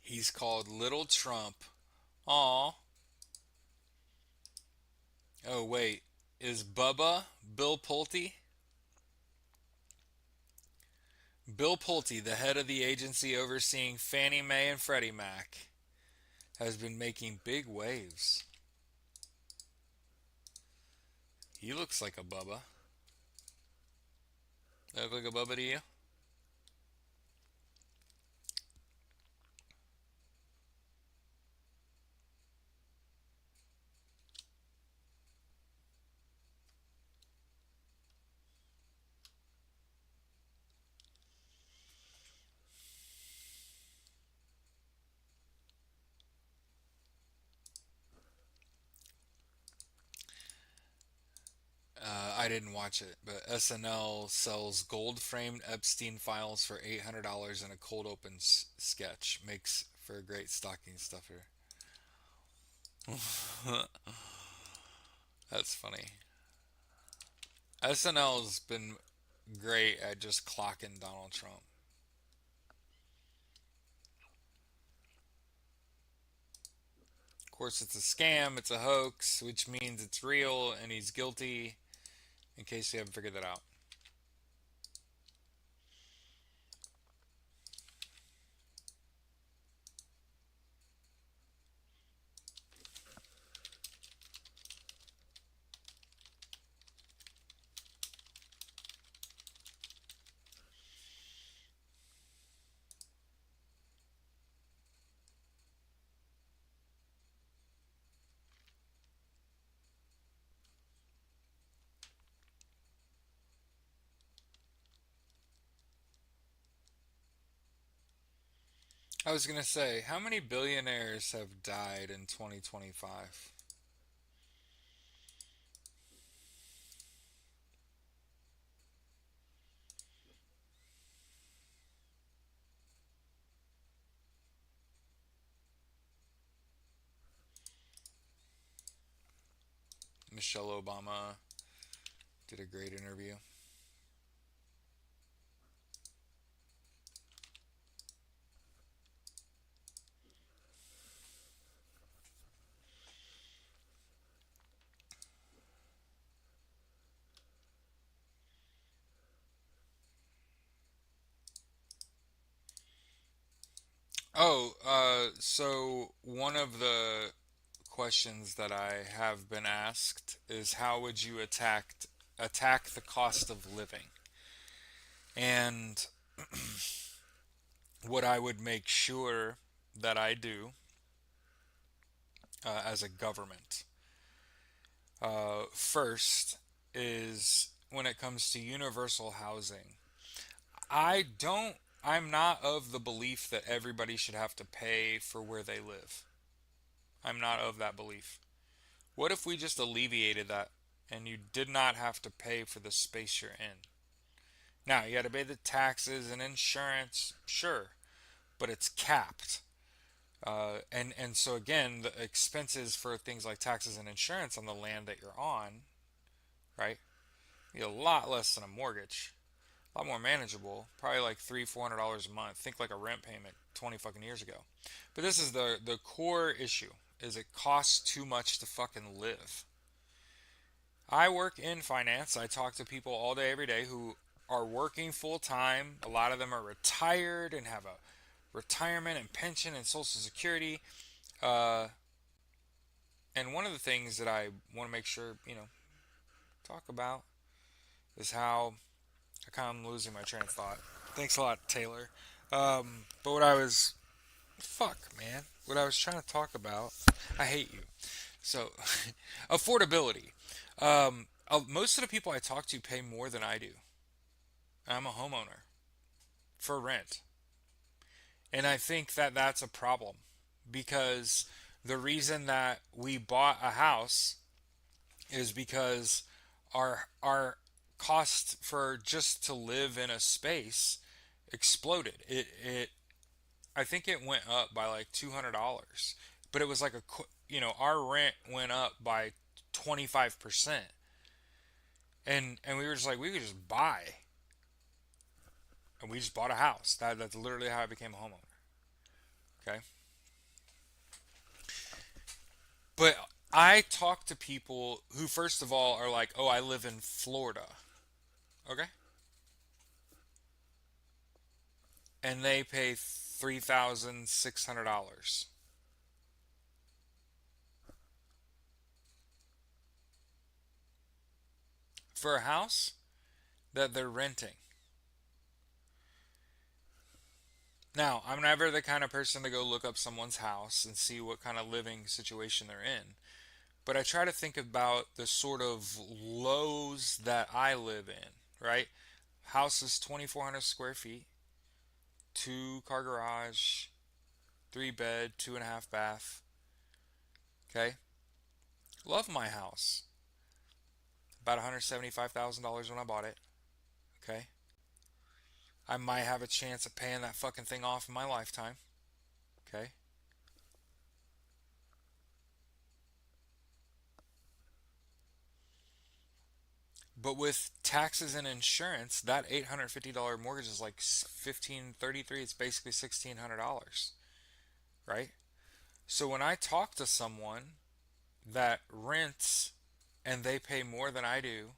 He's called Little Trump. Aw. Oh wait, is Bubba Bill Pulte? Bill Pulte, the head of the agency overseeing Fannie Mae and Freddie Mac, has been making big waves. He looks like a Bubba. Look like a Bubba to you? I didn't watch it, but SNL sells gold-framed Epstein files for $800 in a cold open sketch. Makes for a great stocking stuffer. That's funny. SNL's been great at just clocking Donald Trump. Of course, it's a scam, it's a hoax, which means it's real and he's guilty, in case you haven't figured that out. I was gonna say, how many billionaires have died in 2025? Michelle Obama did a great interview. Oh, so one of the questions that I have been asked is how would you attack the cost of living? And what I would make sure that I do as a government. First is when it comes to universal housing. I don't I'm not of the belief that everybody should have to pay for where they live. I'm not of that belief. What if we just alleviated that and you did not have to pay for the space you're in? Now, you got to pay the taxes and insurance, sure, but it's capped. And so again, the expenses for things like taxes and insurance on the land that you're on, right? Be a lot less than a mortgage, a lot more manageable. Probably like $300-400 a month. Think like a rent payment 20 fucking years ago. But this is the core issue: is it costs too much to fucking live. I work in finance. I talk to people all day, every day who are working full time. A lot of them are retired and have a retirement and pension and social security. Uh, and one of the things that I want to make sure, talk about is how I kind of am losing my train of thought. Thanks a lot, Taylor. But what I was, fuck, man, what I was trying to talk about, I hate you. So, affordability. Most of the people I talk to pay more than I do. I'm a homeowner for rent. And I think that that's a problem because the reason that we bought a house is because our cost for just to live in a space exploded. It I think it went up by like $200, but it was like our rent went up by 25%, and we were just like we could just buy, and we just bought a house. That's literally how I became a homeowner. Okay, but I talk to people who first of all are like, oh, I live in Florida. Okay, and they pay $3,600 for a house that they're renting. Now, I'm never the kind of person to go look up someone's house and see what kind of living situation they're in, but I try to think about the sort of lows that I live in, right? House is 2,400 square feet, two car garage, three bed, two and a half bath. Okay? Love my house. About $175,000 when I bought it. Okay? I might have a chance of paying that fucking thing off in my lifetime. Okay? But with taxes and insurance, that $850 mortgage is like 1533. It's basically $1,600, right? So when I talk to someone that rents and they pay more than I do,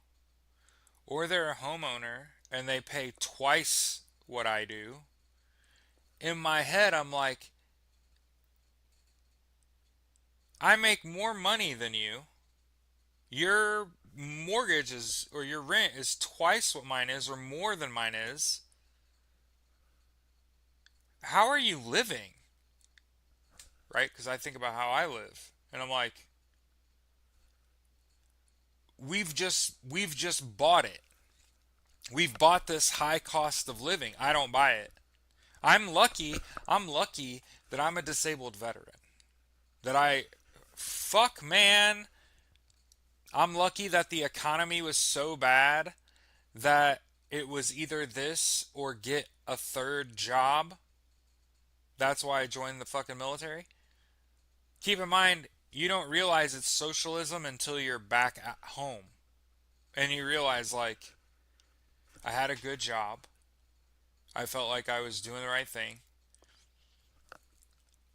or they're a homeowner and they pay twice what I do, in my head I'm like, I make more money than you. Your mortgage is, or your rent is twice what mine is, or more than mine is. How are you living? Right? Because I think about how I live, and I'm like, we've just bought it. We've bought this high cost of living. I don't buy it. I'm lucky. I'm lucky that I'm a disabled veteran. That I, fuck man, I'm lucky that the economy was so bad that it was either this or get a third job. That's why I joined the fucking military. Keep in mind, you don't realize it's socialism until you're back at home. And you realize, like, I had a good job. I felt like I was doing the right thing.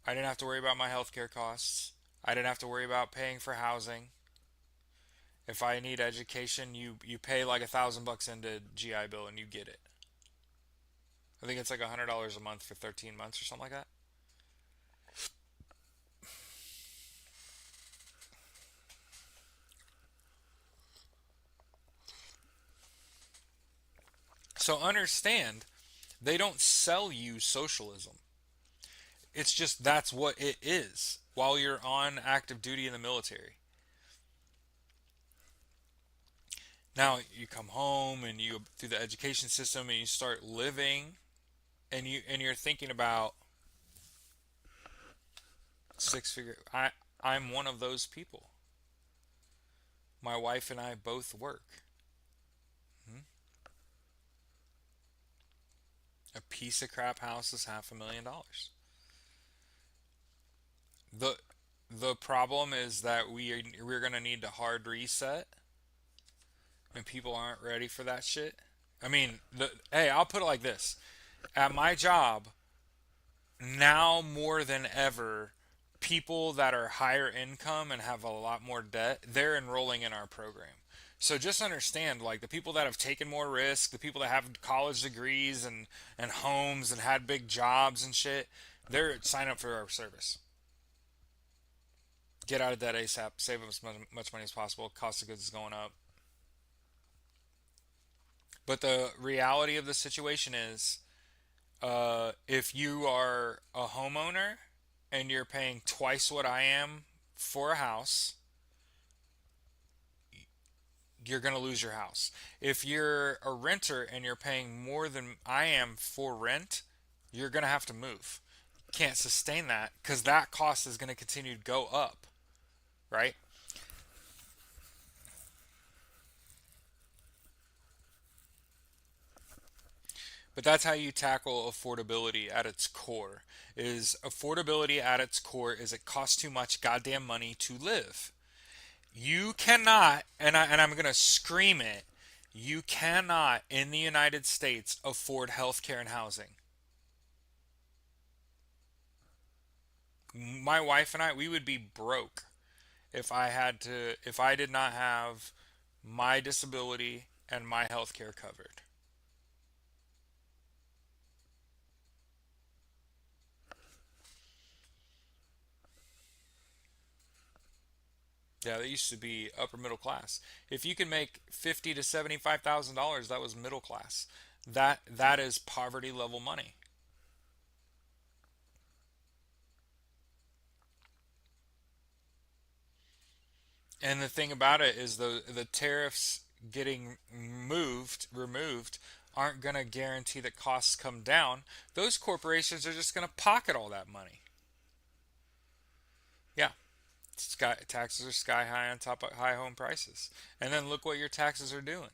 I didn't have to worry about my healthcare costs. I didn't have to worry about paying for housing. If I need education, you pay like $1,000 into GI Bill and you get it. I think it's like $100 a month for 13 months or something like that. So understand, they don't sell you socialism. It's just that's what it is while you're on active duty in the military. Now you come home and you through the education system and you start living and you're thinking about six figure. I'm one of those people. My wife and I both work. Hmm? A piece of crap house is $500,000. the The problem is that we're gonna need to hard reset, and people aren't ready for that shit. I mean, hey, I'll put it like this: at my job now more than ever, people that are higher income and have a lot more debt, they're enrolling in our program. So just understand, like the people that have taken more risk, the people that have college degrees and homes and had big jobs and shit, they're sign up for our service. Get out of debt ASAP. Save as much money as possible. Cost of goods is going up. But the reality of the situation is, If you are a homeowner and you're paying twice what I am for a house, you're going to lose your house. If you're a renter and you're paying more than I am for rent, you're going to have to move. Can't sustain that because that cost is going to continue to go up, right? But that's how you tackle affordability at its core. Is affordability at its core is it costs too much goddamn money to live. You cannot, and I'm gonna scream it. You cannot in the United States afford health care and housing. My wife and I, we would be broke if I did not have my disability and my health care covered. Yeah, that used to be upper middle class. If you can make $50,000 to $75,000, that was middle class. That is poverty level money. And the thing about it is the tariffs getting removed aren't going to guarantee that costs come down. Those corporations are just going to pocket all that money. Yeah, taxes are sky high on top of high home prices. And then look what your taxes are doing.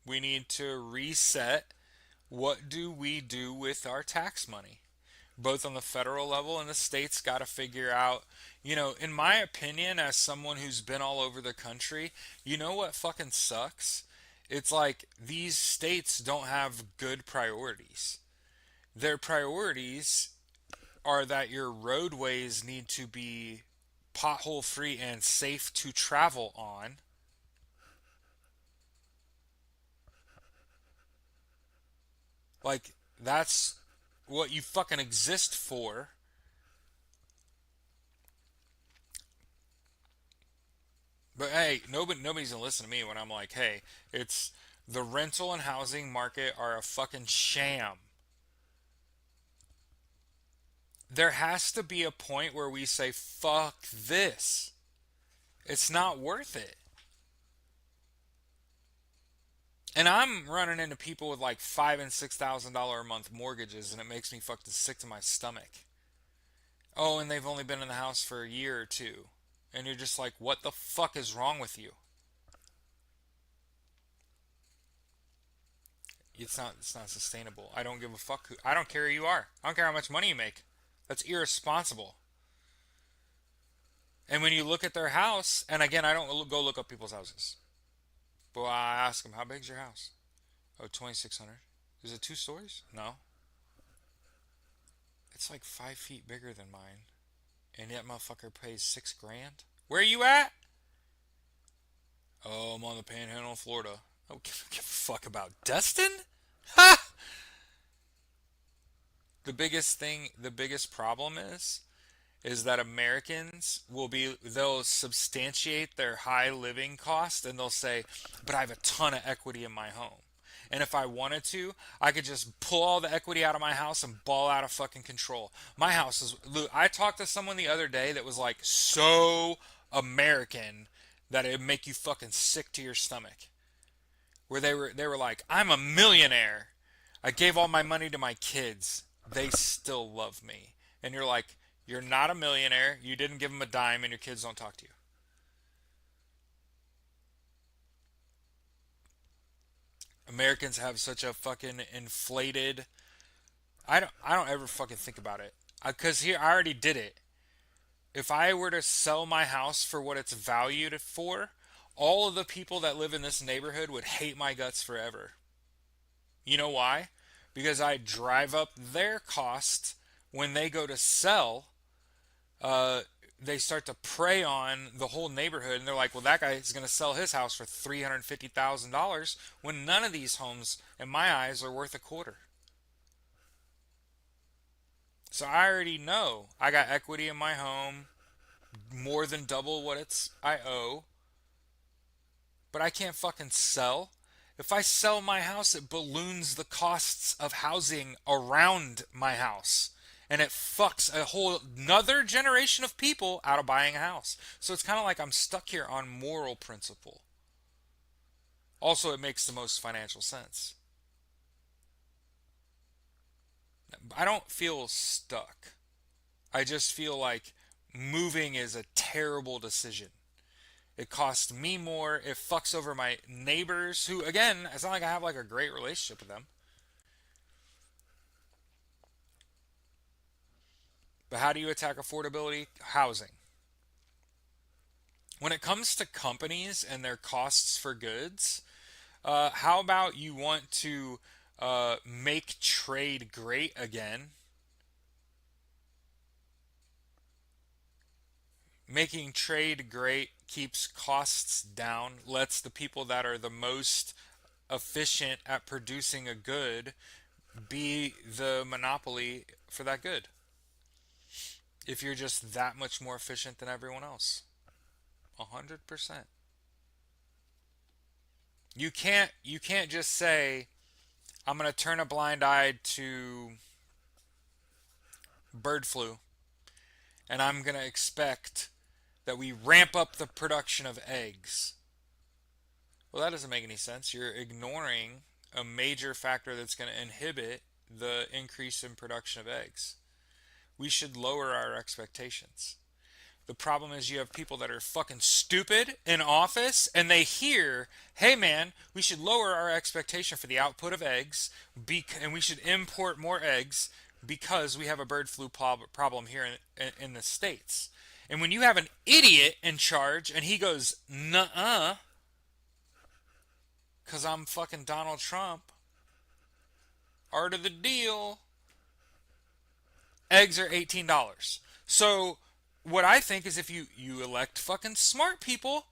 We need to reset. What do we do with our tax money? Both on the federal level and the states got to figure out, in my opinion, as someone who's been all over the country, you know what fucking sucks? It's like these states don't have good priorities. Their priorities are that your roadways need to be pothole free and safe to travel on. Like, that's what you fucking exist for. But hey, nobody's gonna listen to me when I'm like, hey, it's the rental and housing market are a fucking sham. There has to be a point where we say, fuck this. It's not worth it. And I'm running into people with like $5,000 and $6,000 a month mortgages, and it makes me fucking sick to my stomach. Oh, and they've only been in the house for a year or two, and you're just like, what the fuck is wrong with you? It's not sustainable. I don't give a fuck who. I don't care who you are. I don't care how much money you make. That's irresponsible. And when you look at their house, and again, I don't go look up people's houses, but I ask them, how big's your house? Oh, 2,600. Is it two stories? No. It's like 5 feet bigger than mine. And yet motherfucker pays 6 grand. Where are you at? Oh, I'm on the panhandle of Florida. I don't give a fuck about Destin? Ha! The biggest problem is that Americans they'll substantiate their high living cost and they'll say, but I have a ton of equity in my home. And if I wanted to, I could just pull all the equity out of my house and ball out of fucking control. My house is. I talked to someone the other day that was like so American that it'd make you fucking sick to your stomach. Where they were like, I'm a millionaire. I gave all my money to my kids. They still love me. And you're like, you're not a millionaire. You didn't give them a dime, and your kids don't talk to you. Americans have such a fucking inflated. I don't ever fucking think about it. Cause here I already did it. If I were to sell my house for what it's valued for, all of the people that live in this neighborhood would hate my guts forever. You know why? Because I drive up their cost when they go to sell. Uh, they start to prey on the whole neighborhood, and they're like, "Well, that guy is going to sell his house for $350,000 when none of these homes, in my eyes, are worth a quarter." So I already know I got equity in my home, more than double what I owe, but I can't fucking sell. If I sell my house, it balloons the costs of housing around my house. And it fucks a whole another generation of people out of buying a house. So it's kind of like I'm stuck here on moral principle. Also, it makes the most financial sense. I don't feel stuck. I just feel like moving is a terrible decision. It costs me more. It fucks over my neighbors, who, again, it's not like I have like a great relationship with them. But how do you attack affordability? Housing. When it comes to companies and their costs for goods, how about you want to make trade great again? Making trade great keeps costs down, lets the people that are the most efficient at producing a good be the monopoly for that good. If you're just that much more efficient than everyone else. 100%. You can't just say I'm going to turn a blind eye to bird flu and I'm going to expect that we ramp up the production of eggs. Well, that doesn't make any sense. You're ignoring a major factor that's going to inhibit the increase in production of eggs. We should lower our expectations. The problem is you have people that are fucking stupid in office and they hear, hey man, we should lower our expectation for the output of eggs and we should import more eggs because we have a bird flu problem here in the States. And when you have an idiot in charge and he goes, nuh-uh, because I'm fucking Donald Trump, art of the deal, eggs are $18. So what I think is if you elect fucking smart people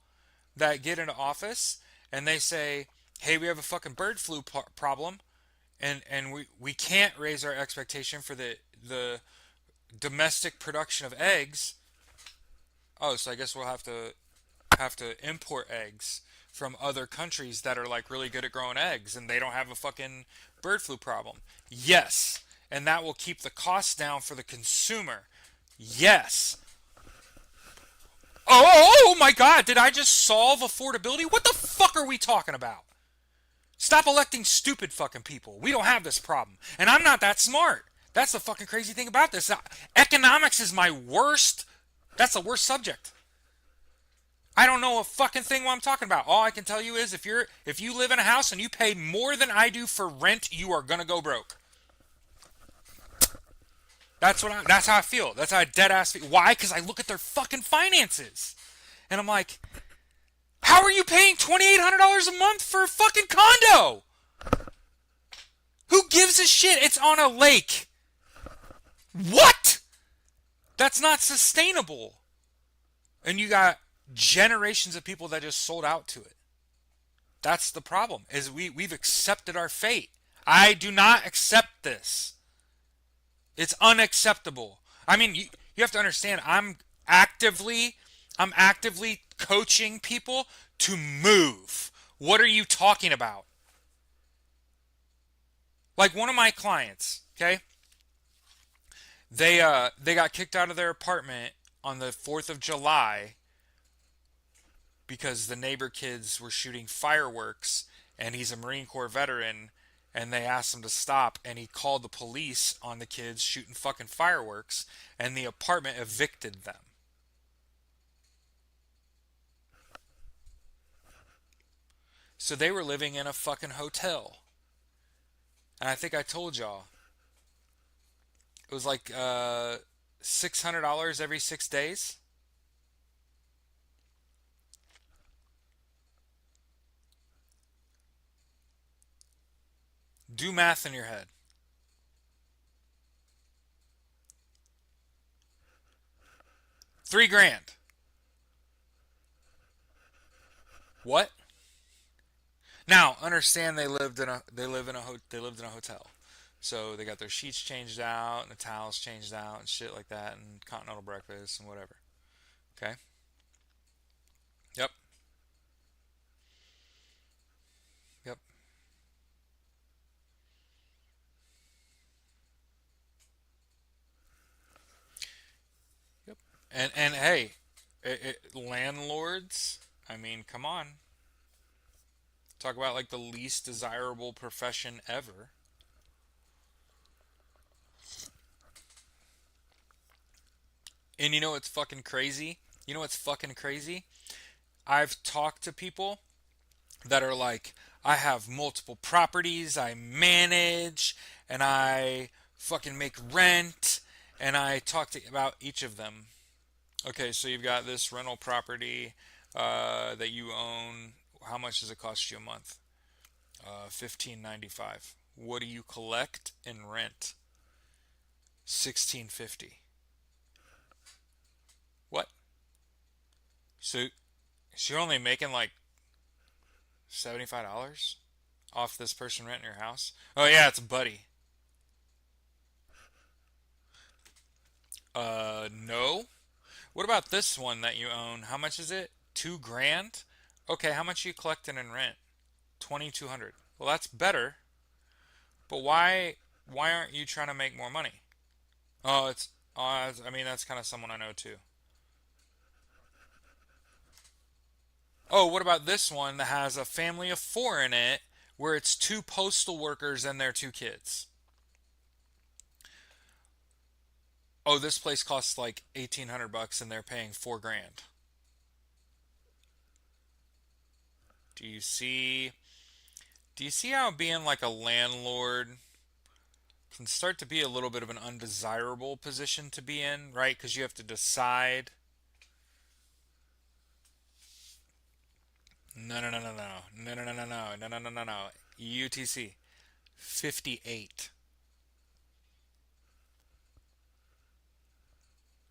that get into office and they say, hey, we have a fucking bird flu problem and we can't raise our expectation for the domestic production of eggs. Oh, so I guess we'll have to import eggs from other countries that are like really good at growing eggs and they don't have a fucking bird flu problem. Yes, and that will keep the costs down for the consumer. Yes. Oh my god, did I just solve affordability? What the fuck are we talking about? Stop electing stupid fucking people. We don't have this problem. And I'm not that smart. That's the fucking crazy thing about this. Economics is my worst. That's the worst subject. I don't know a fucking thing what I'm talking about. All I can tell you is if you live in a house and you pay more than I do for rent, you are gonna go broke. That's how I feel. That's how I dead ass feel. Why? Because I look at their fucking finances. And I'm like, how are you paying $2,800 a month for a fucking condo? Who gives a shit? It's on a lake. What? That's not sustainable. And you got generations of people that just sold out to it. That's the problem, is we've accepted our fate. I do not accept this. It's unacceptable. I mean, you have to understand, I'm actively coaching people to move. What are you talking about? Like one of my clients, okay? They got kicked out of their apartment on the 4th of July because the neighbor kids were shooting fireworks and he's a Marine Corps veteran and they asked him to stop and he called the police on the kids shooting fucking fireworks and the apartment evicted them. So they were living in a fucking hotel. And I think I told y'all it was like $600 every 6 days. Do math in your head. 3 grand. What? Now understand they lived in a hotel, so they got their sheets changed out and the towels changed out and shit like that and continental breakfast and whatever. Okay. Yep. Yep. And hey, landlords. I mean, come on. Talk about like the least desirable profession ever. And you know what's fucking crazy? You know what's fucking crazy? I've talked to people that are like, I have multiple properties, I manage, and I fucking make rent, and I talk to about each of them. Okay, so you've got this rental property that you own. How much does it cost you a month? 15.95. What do you collect in rent? 16.50. What? So, so you're only making like $75 off this person renting your house? Oh yeah, it's a buddy. No. What about this one that you own? How much is it? 2 grand? Okay, how much are you collecting in rent? 2,200. Well, that's better, but why aren't you trying to make more money? Oh, it's I mean that's kind of someone I know too. Oh, what about this one that has a family of four in it, where it's two postal workers and their two kids? Oh, this place costs like 1,800 bucks and they're paying 4 grand. Do you see? Do you see how being like a landlord can start to be a little bit of an undesirable position to be in, right? Because you have to decide. No, no, no, no, no, no, no, no, no, no, no, no, no, no, no. UTC 58.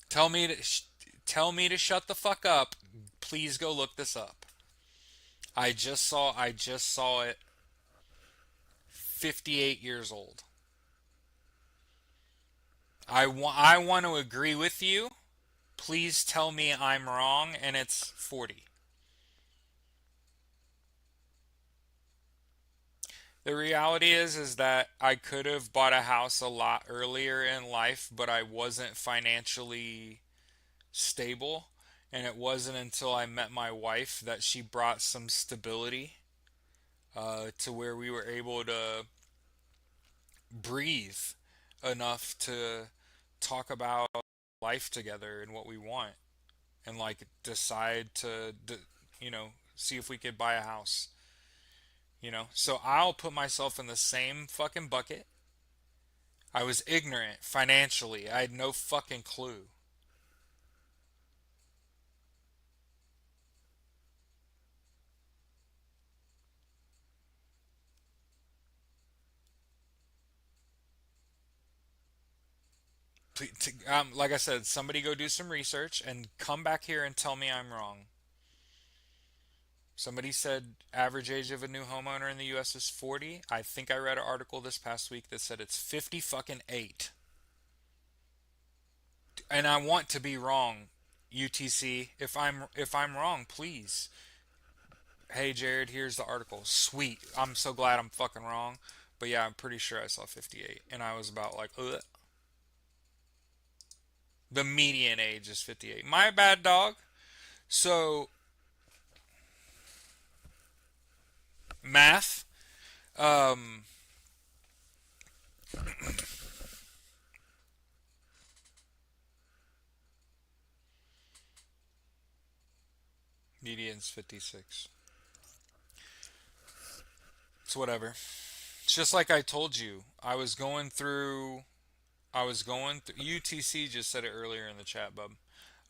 Tell me to tell me to shut the fuck up. Please go look this up. I just saw it. 58 years old. I want to agree with you. Please tell me I'm wrong and it's 40. The reality is that I could have bought a house a lot earlier in life, but I wasn't financially stable, and it wasn't until I met my wife that she brought some stability to where we were able to breathe enough to talk about life together and what we want, and like decide to see if we could buy a house. So I'll put myself in the same fucking bucket. I was ignorant financially. I had no fucking clue. Like I said, somebody go do some research and come back here and tell me I'm wrong. Somebody said average age of a new homeowner in the U.S. is 40. I think I read an article this past week that said it's 50 fucking 8. And I want to be wrong, UTC. If I'm wrong, please. Hey Jared, here's the article. Sweet. I'm so glad I'm fucking wrong. But yeah, I'm pretty sure I saw 58 and I was about like, ugh. The median age is 58. My bad, dog. So, math. Um, Median's 56. It's whatever. It's just like I told you. I was going through. UTC just said it earlier in the chat, bub.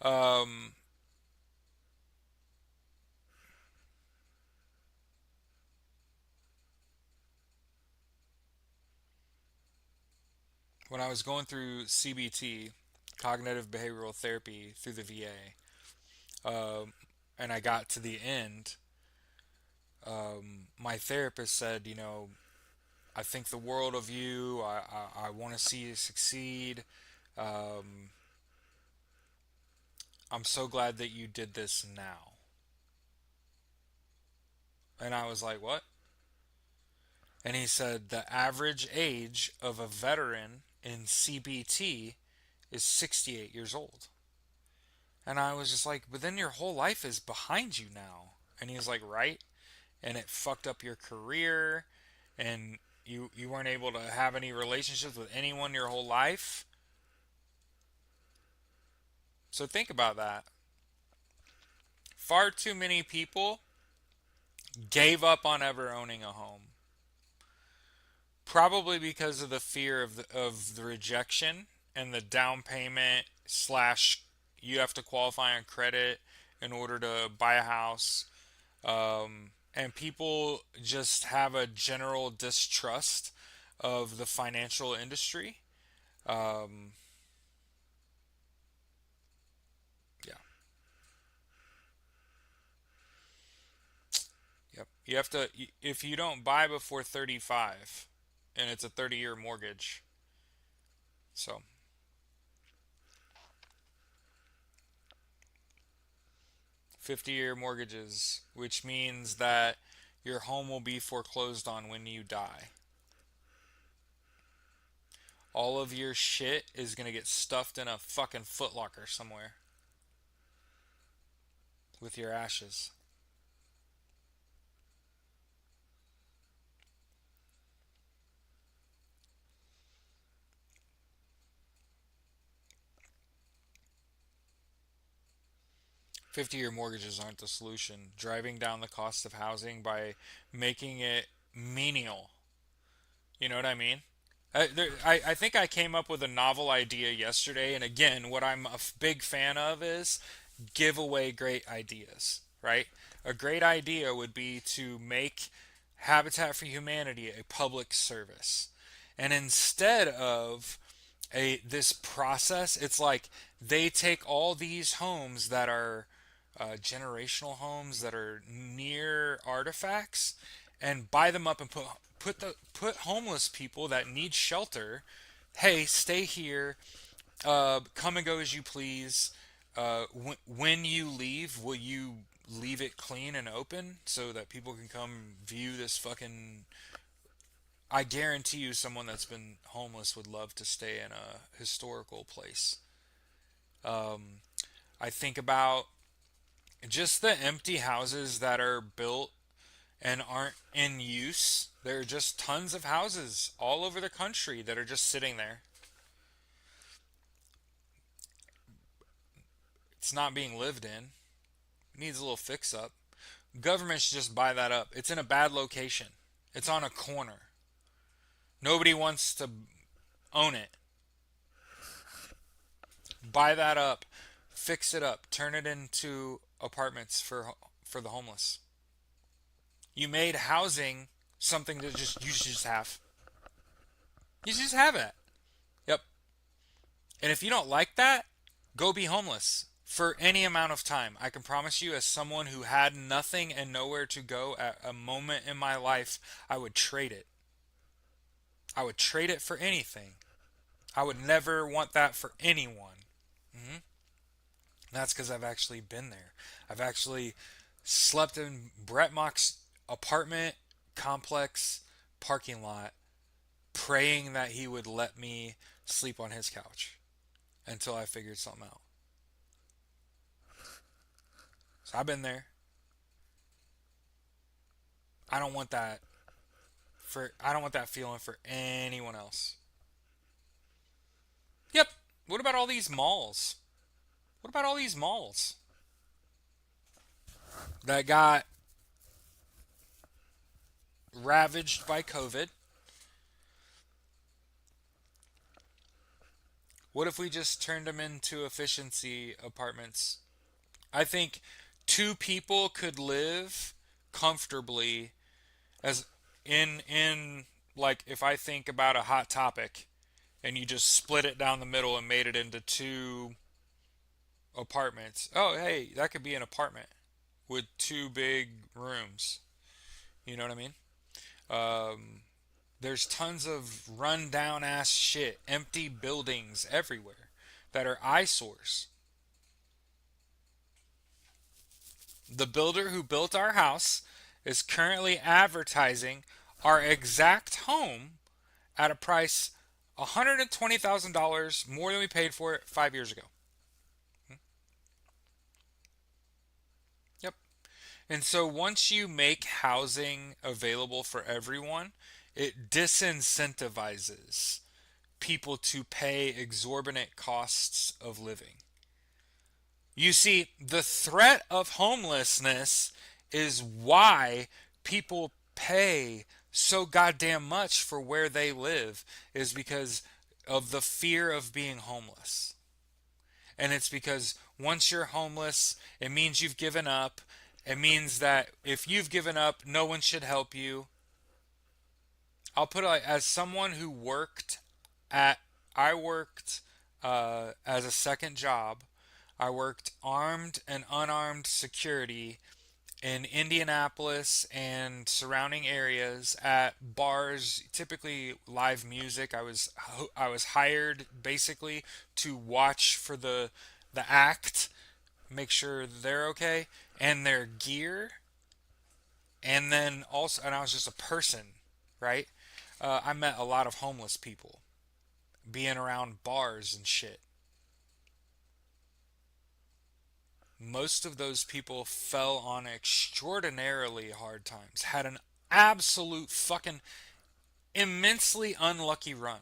Um, when I was going through CBT, cognitive behavioral therapy through the VA, and I got to the end, my therapist said, I think the world of you. I want to see you succeed. Um, I'm so glad that you did this now. And I was like, what? And he said the average age of a veteran in CBT is 68 years old. And I was just like, but then your whole life is behind you now. And he was like, right. And it fucked up your career, and you weren't able to have any relationships with anyone your whole life. So think about that. Far too many people gave up on ever owning a home. Probably because of the fear of the rejection and the down payment slash you have to qualify on credit in order to buy a house. And people just have a general distrust of the financial industry. Um, yeah, yep. You have to, if you don't buy before 35, and it's a 30-year mortgage. So 50-year mortgages, which means that your home will be foreclosed on when you die. All of your shit is going to get stuffed in a fucking footlocker somewhere with your ashes. 50-year mortgages aren't the solution. Driving down the cost of housing by making it menial. You know what I mean? I think I came up with a novel idea yesterday, and again, what I'm a big fan of is give away great ideas, right? A great idea would be to make Habitat for Humanity a public service. And instead of a this process, it's like they take all these homes that are generational homes that are near artifacts and buy them up and put homeless people that need shelter. Hey, stay here. Come and go as you please. When you leave, will you leave it clean and open so that people can come view this fucking. I guarantee you, someone that's been homeless would love to stay in a historical place. Um, I think about just the empty houses that are built and aren't in use. There are just tons of houses all over the country that are just sitting there. It's not being lived in. It needs a little fix up. Government should just buy that up. It's in a bad location. It's on a corner. Nobody wants to own it. Buy that up. Fix it up. Turn it into apartments for the homeless. You made housing something that just you should just have. You should just have it. Yep. And if you don't like that, go be homeless for any amount of time. I can promise you, as someone who had nothing and nowhere to go at a moment in my life, I would trade it. I would trade it for anything. I would never want that for anyone. Hmm. That's because I've actually been there. I've actually slept in Brett Mock's apartment complex parking lot, praying that he would let me sleep on his couch until I figured something out. So I've been there. I don't want that I don't want that feeling for anyone else. Yep. What about all these malls? What about all these malls that got ravaged by COVID? What if we just turned them into efficiency apartments? I think two people could live comfortably as in like if I think about a hot topic and you just split it down the middle and made it into two apartments. Oh, hey, that could be an apartment with two big rooms. You know what I mean? Um, there's tons of run down ass shit, empty buildings everywhere that are eyesores. The builder who built our house is currently advertising our exact home at a price $120,000 more than we paid for it 5 years ago. And so once you make housing available for everyone, it disincentivizes people to pay exorbitant costs of living. You see, the threat of homelessness is why people pay so goddamn much for where they live, is because of the fear of being homeless. And it's because once you're homeless, it means you've given up. It means that if you've given up, no one should help you. I'll put it like, as someone who worked at, I worked as a second job. I worked armed and unarmed security in Indianapolis and surrounding areas at bars, typically live music. I was hired basically to watch for the act, make sure they're okay and their gear, and then also, and I was just a person, right? I met a lot of homeless people being around bars and shit. Most of those people fell on extraordinarily hard times, had an absolute fucking immensely unlucky run.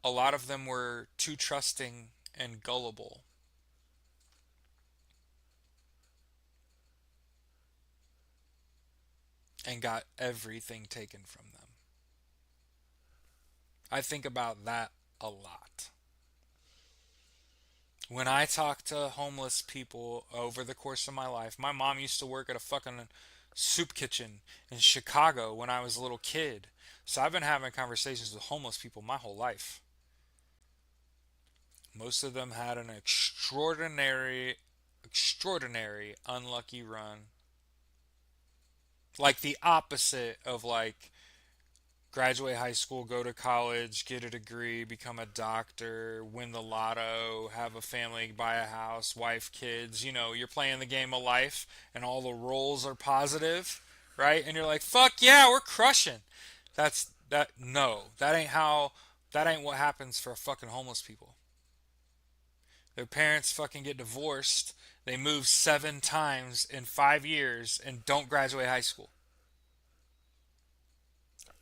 A lot of them were too trusting and gullible and got everything taken from them. I think about that a lot. When I talk to homeless people over the course of my life, my mom used to work at a fucking soup kitchen in Chicago when I was a little kid. So I've been having conversations with homeless people my whole life. Most of them had an extraordinary unlucky run. Like the opposite of like graduate high school, go to college, get a degree, become a doctor, win the lotto, have a family, buy a house, wife, kids. You're playing the game of life and all the roles are positive, right? And you're like, fuck yeah, we're crushing. No, that ain't what happens for fucking homeless people. Their parents fucking get divorced. They move 7 times in 5 years and don't graduate high school.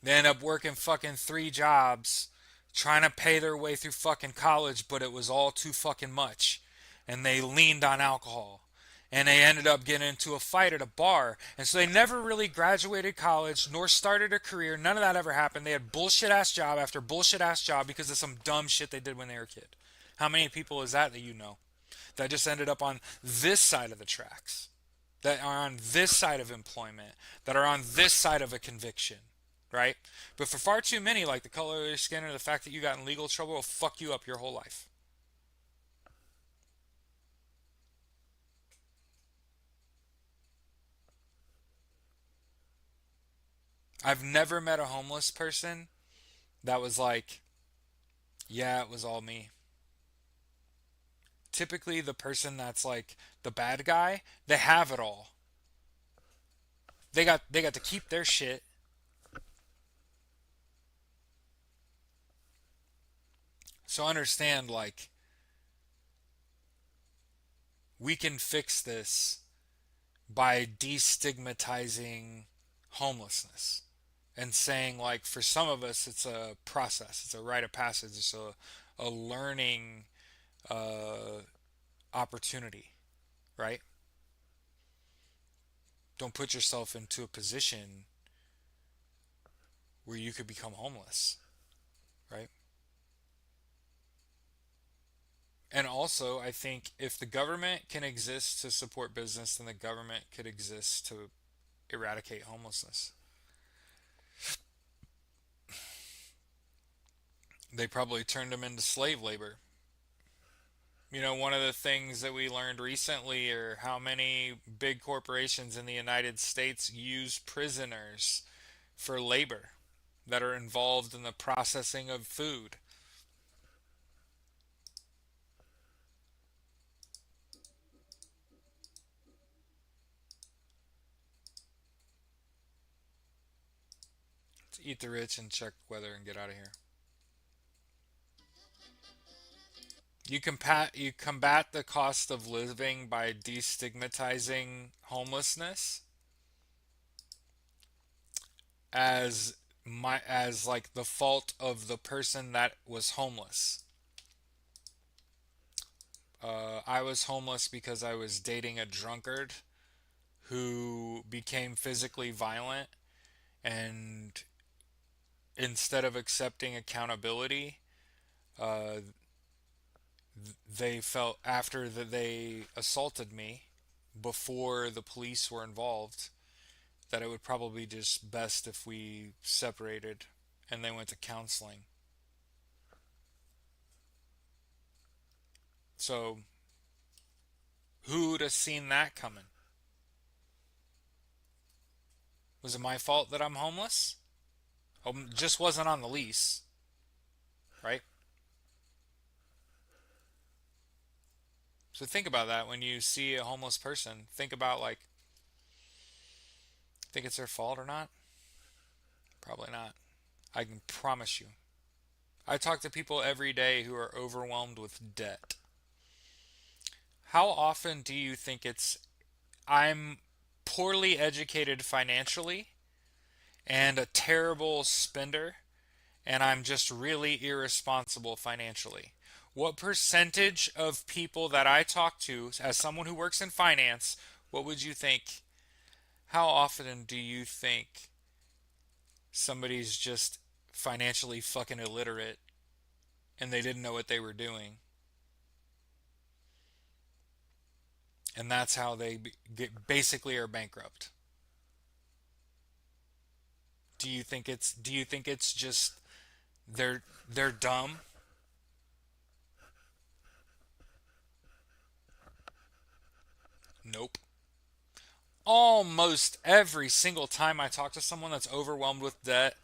They end up working fucking 3 jobs trying to pay their way through fucking college, but it was all too fucking much. And they leaned on alcohol. And they ended up getting into a fight at a bar. And so they never really graduated college nor started a career. None of that ever happened. They had bullshit ass job after bullshit ass job because of some dumb shit they did when they were a kid. How many people is that you know? That just ended up on this side of the tracks, that are on this side of employment, that are on this side of a conviction, right? But for far too many, like the color of your skin or the fact that you got in legal trouble will fuck you up your whole life. I've never met a homeless person that was like, yeah, it was all me. Typically, the person that's like the bad guy, they have it all. They got to keep their shit. So understand, like, we can fix this by destigmatizing homelessness and saying, like, for some of us it's a process, it's a rite of passage, it's a learning uh, opportunity, right? Don't put yourself into a position where you could become homeless, right? And also, I think if the government can exist to support business, then the government could exist to eradicate homelessness. They probably turned them into slave labor. One of the things that we learned recently are how many big corporations in the United States use prisoners for labor that are involved in the processing of food. To eat the rich and check weather and get out of here. You combat the cost of living by destigmatizing homelessness as like the fault of the person that was homeless. I was homeless because I was dating a drunkard who became physically violent, and instead of accepting accountability, uh, they felt after that they assaulted me before the police were involved that it would probably be just best if we separated, and they went to counseling. So who'd have seen that coming? Was it my fault that I'm homeless? Just wasn't on the lease, right? So think about that when you see a homeless person. Think about like, think it's their fault or not? Probably not. I can promise you. I talk to people every day who are overwhelmed with debt. How often do you think it's I'm poorly educated financially and a terrible spender, and I'm just really irresponsible financially? What percentage of people that I talk to, as someone who works in finance, what would you think? How often do you think somebody's just financially fucking illiterate and they didn't know what they were doing, and that's how they basically are bankrupt? Do you think it's just they're dumb? Nope. Almost every single time I talk to someone that's overwhelmed with debt,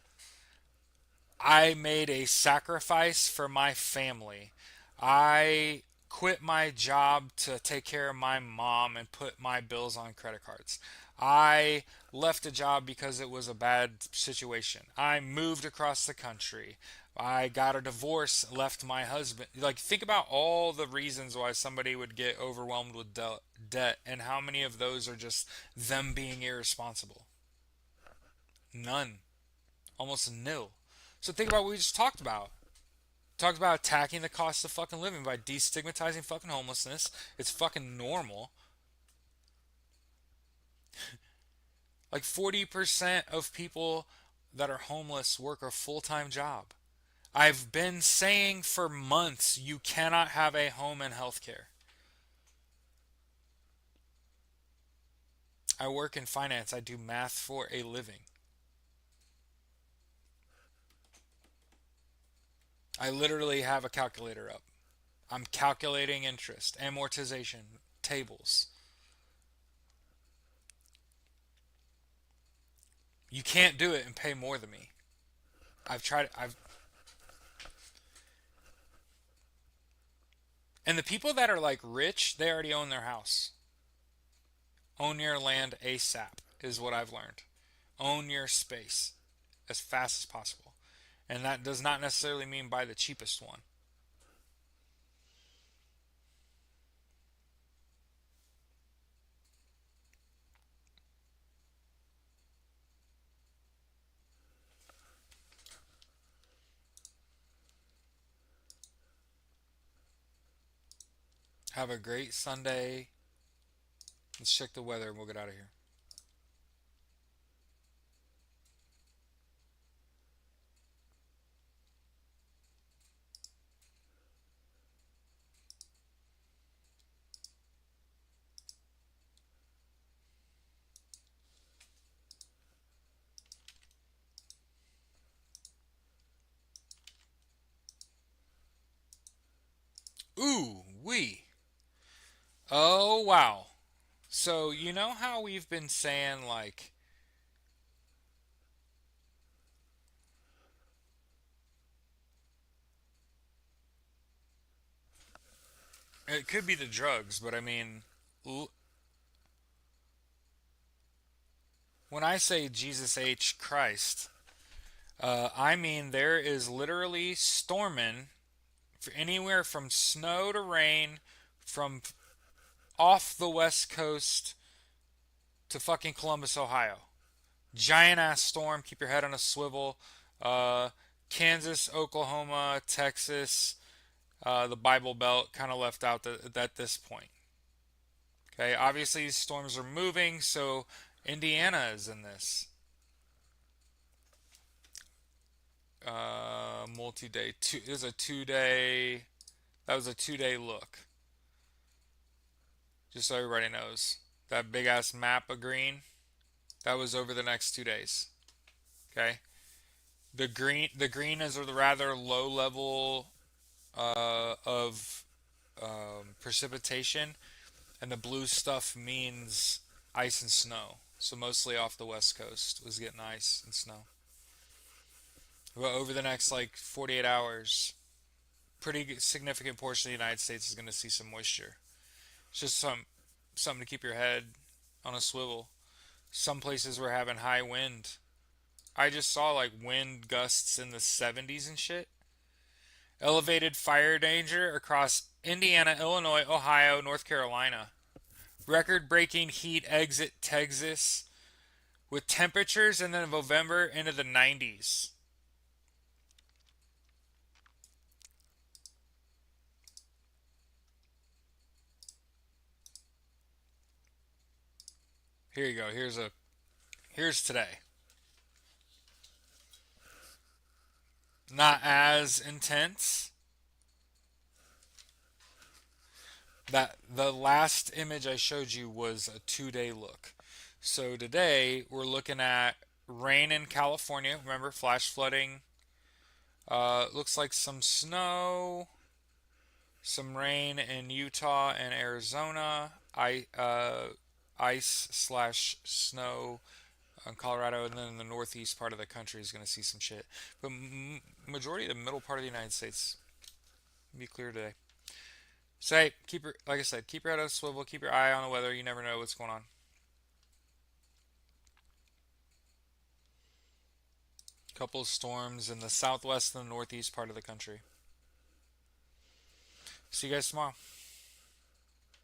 I made a sacrifice for my family. I quit my job to take care of my mom and put my bills on credit cards. I left a job because it was a bad situation. I moved across the country. I got a divorce, left my husband. Like, think about all the reasons why somebody would get overwhelmed with debt, and how many of those are just them being irresponsible? None. Almost nil. So think about what we just talked about. Talked about attacking the cost of fucking living by destigmatizing fucking homelessness. It's fucking normal. Like 40% of people that are homeless work a full time job. I've been saying for months you cannot have a home in healthcare. I work in finance, I do math for a living. I literally have a calculator up. I'm calculating interest, amortization, tables. You can't do it and pay more than me. I've And the people that are like rich, they already own their house. Own your land ASAP is what I've learned. Own your space as fast as possible. And that does not necessarily mean buy the cheapest one. Have a great Sunday. Let's check the weather and we'll get out of here. Ooh, wee. Oh, wow. So, you know how we've been saying, like, it could be the drugs, but I mean, when I say Jesus H. Christ, I mean there is literally storming anywhere from snow to rain, from off the west coast to fucking Columbus, Ohio. Giant ass storm. Keep your head on a swivel. Uh, Kansas, Oklahoma, Texas, the Bible Belt kind of left out at this point. Okay, obviously these storms are moving, so Indiana is in this. Multi-day. It was a 2 day. That was a 2 day look. Just so everybody knows. That big ass map of green. That was over the next 2 days. Okay. The green is a rather low level of precipitation, and the blue stuff means ice and snow. So mostly off the west coast was getting ice and snow. But over the next like 48 hours, pretty significant portion of the United States is going to see some moisture. It's just something to keep your head on a swivel. Some places were having high wind. I just saw like wind gusts in the 70s and shit. Elevated fire danger across Indiana, Illinois, Ohio, North Carolina. Record breaking heat exit Texas with temperatures in the November into the 90s. Here you go. Here's today. Not as intense. That the last image I showed you was a 2 day look. So today we're looking at rain in California. Remember flash flooding? Looks like some snow, some rain in Utah and Arizona. Ice slash snow in Colorado, and then the northeast part of the country is going to see some shit. But majority of the middle part of the United States be clear today. So hey, like I said, keep your head on a swivel, keep your eye on the weather. You never know what's going on. Couple of storms in the southwest and the northeast part of the country. See you guys tomorrow.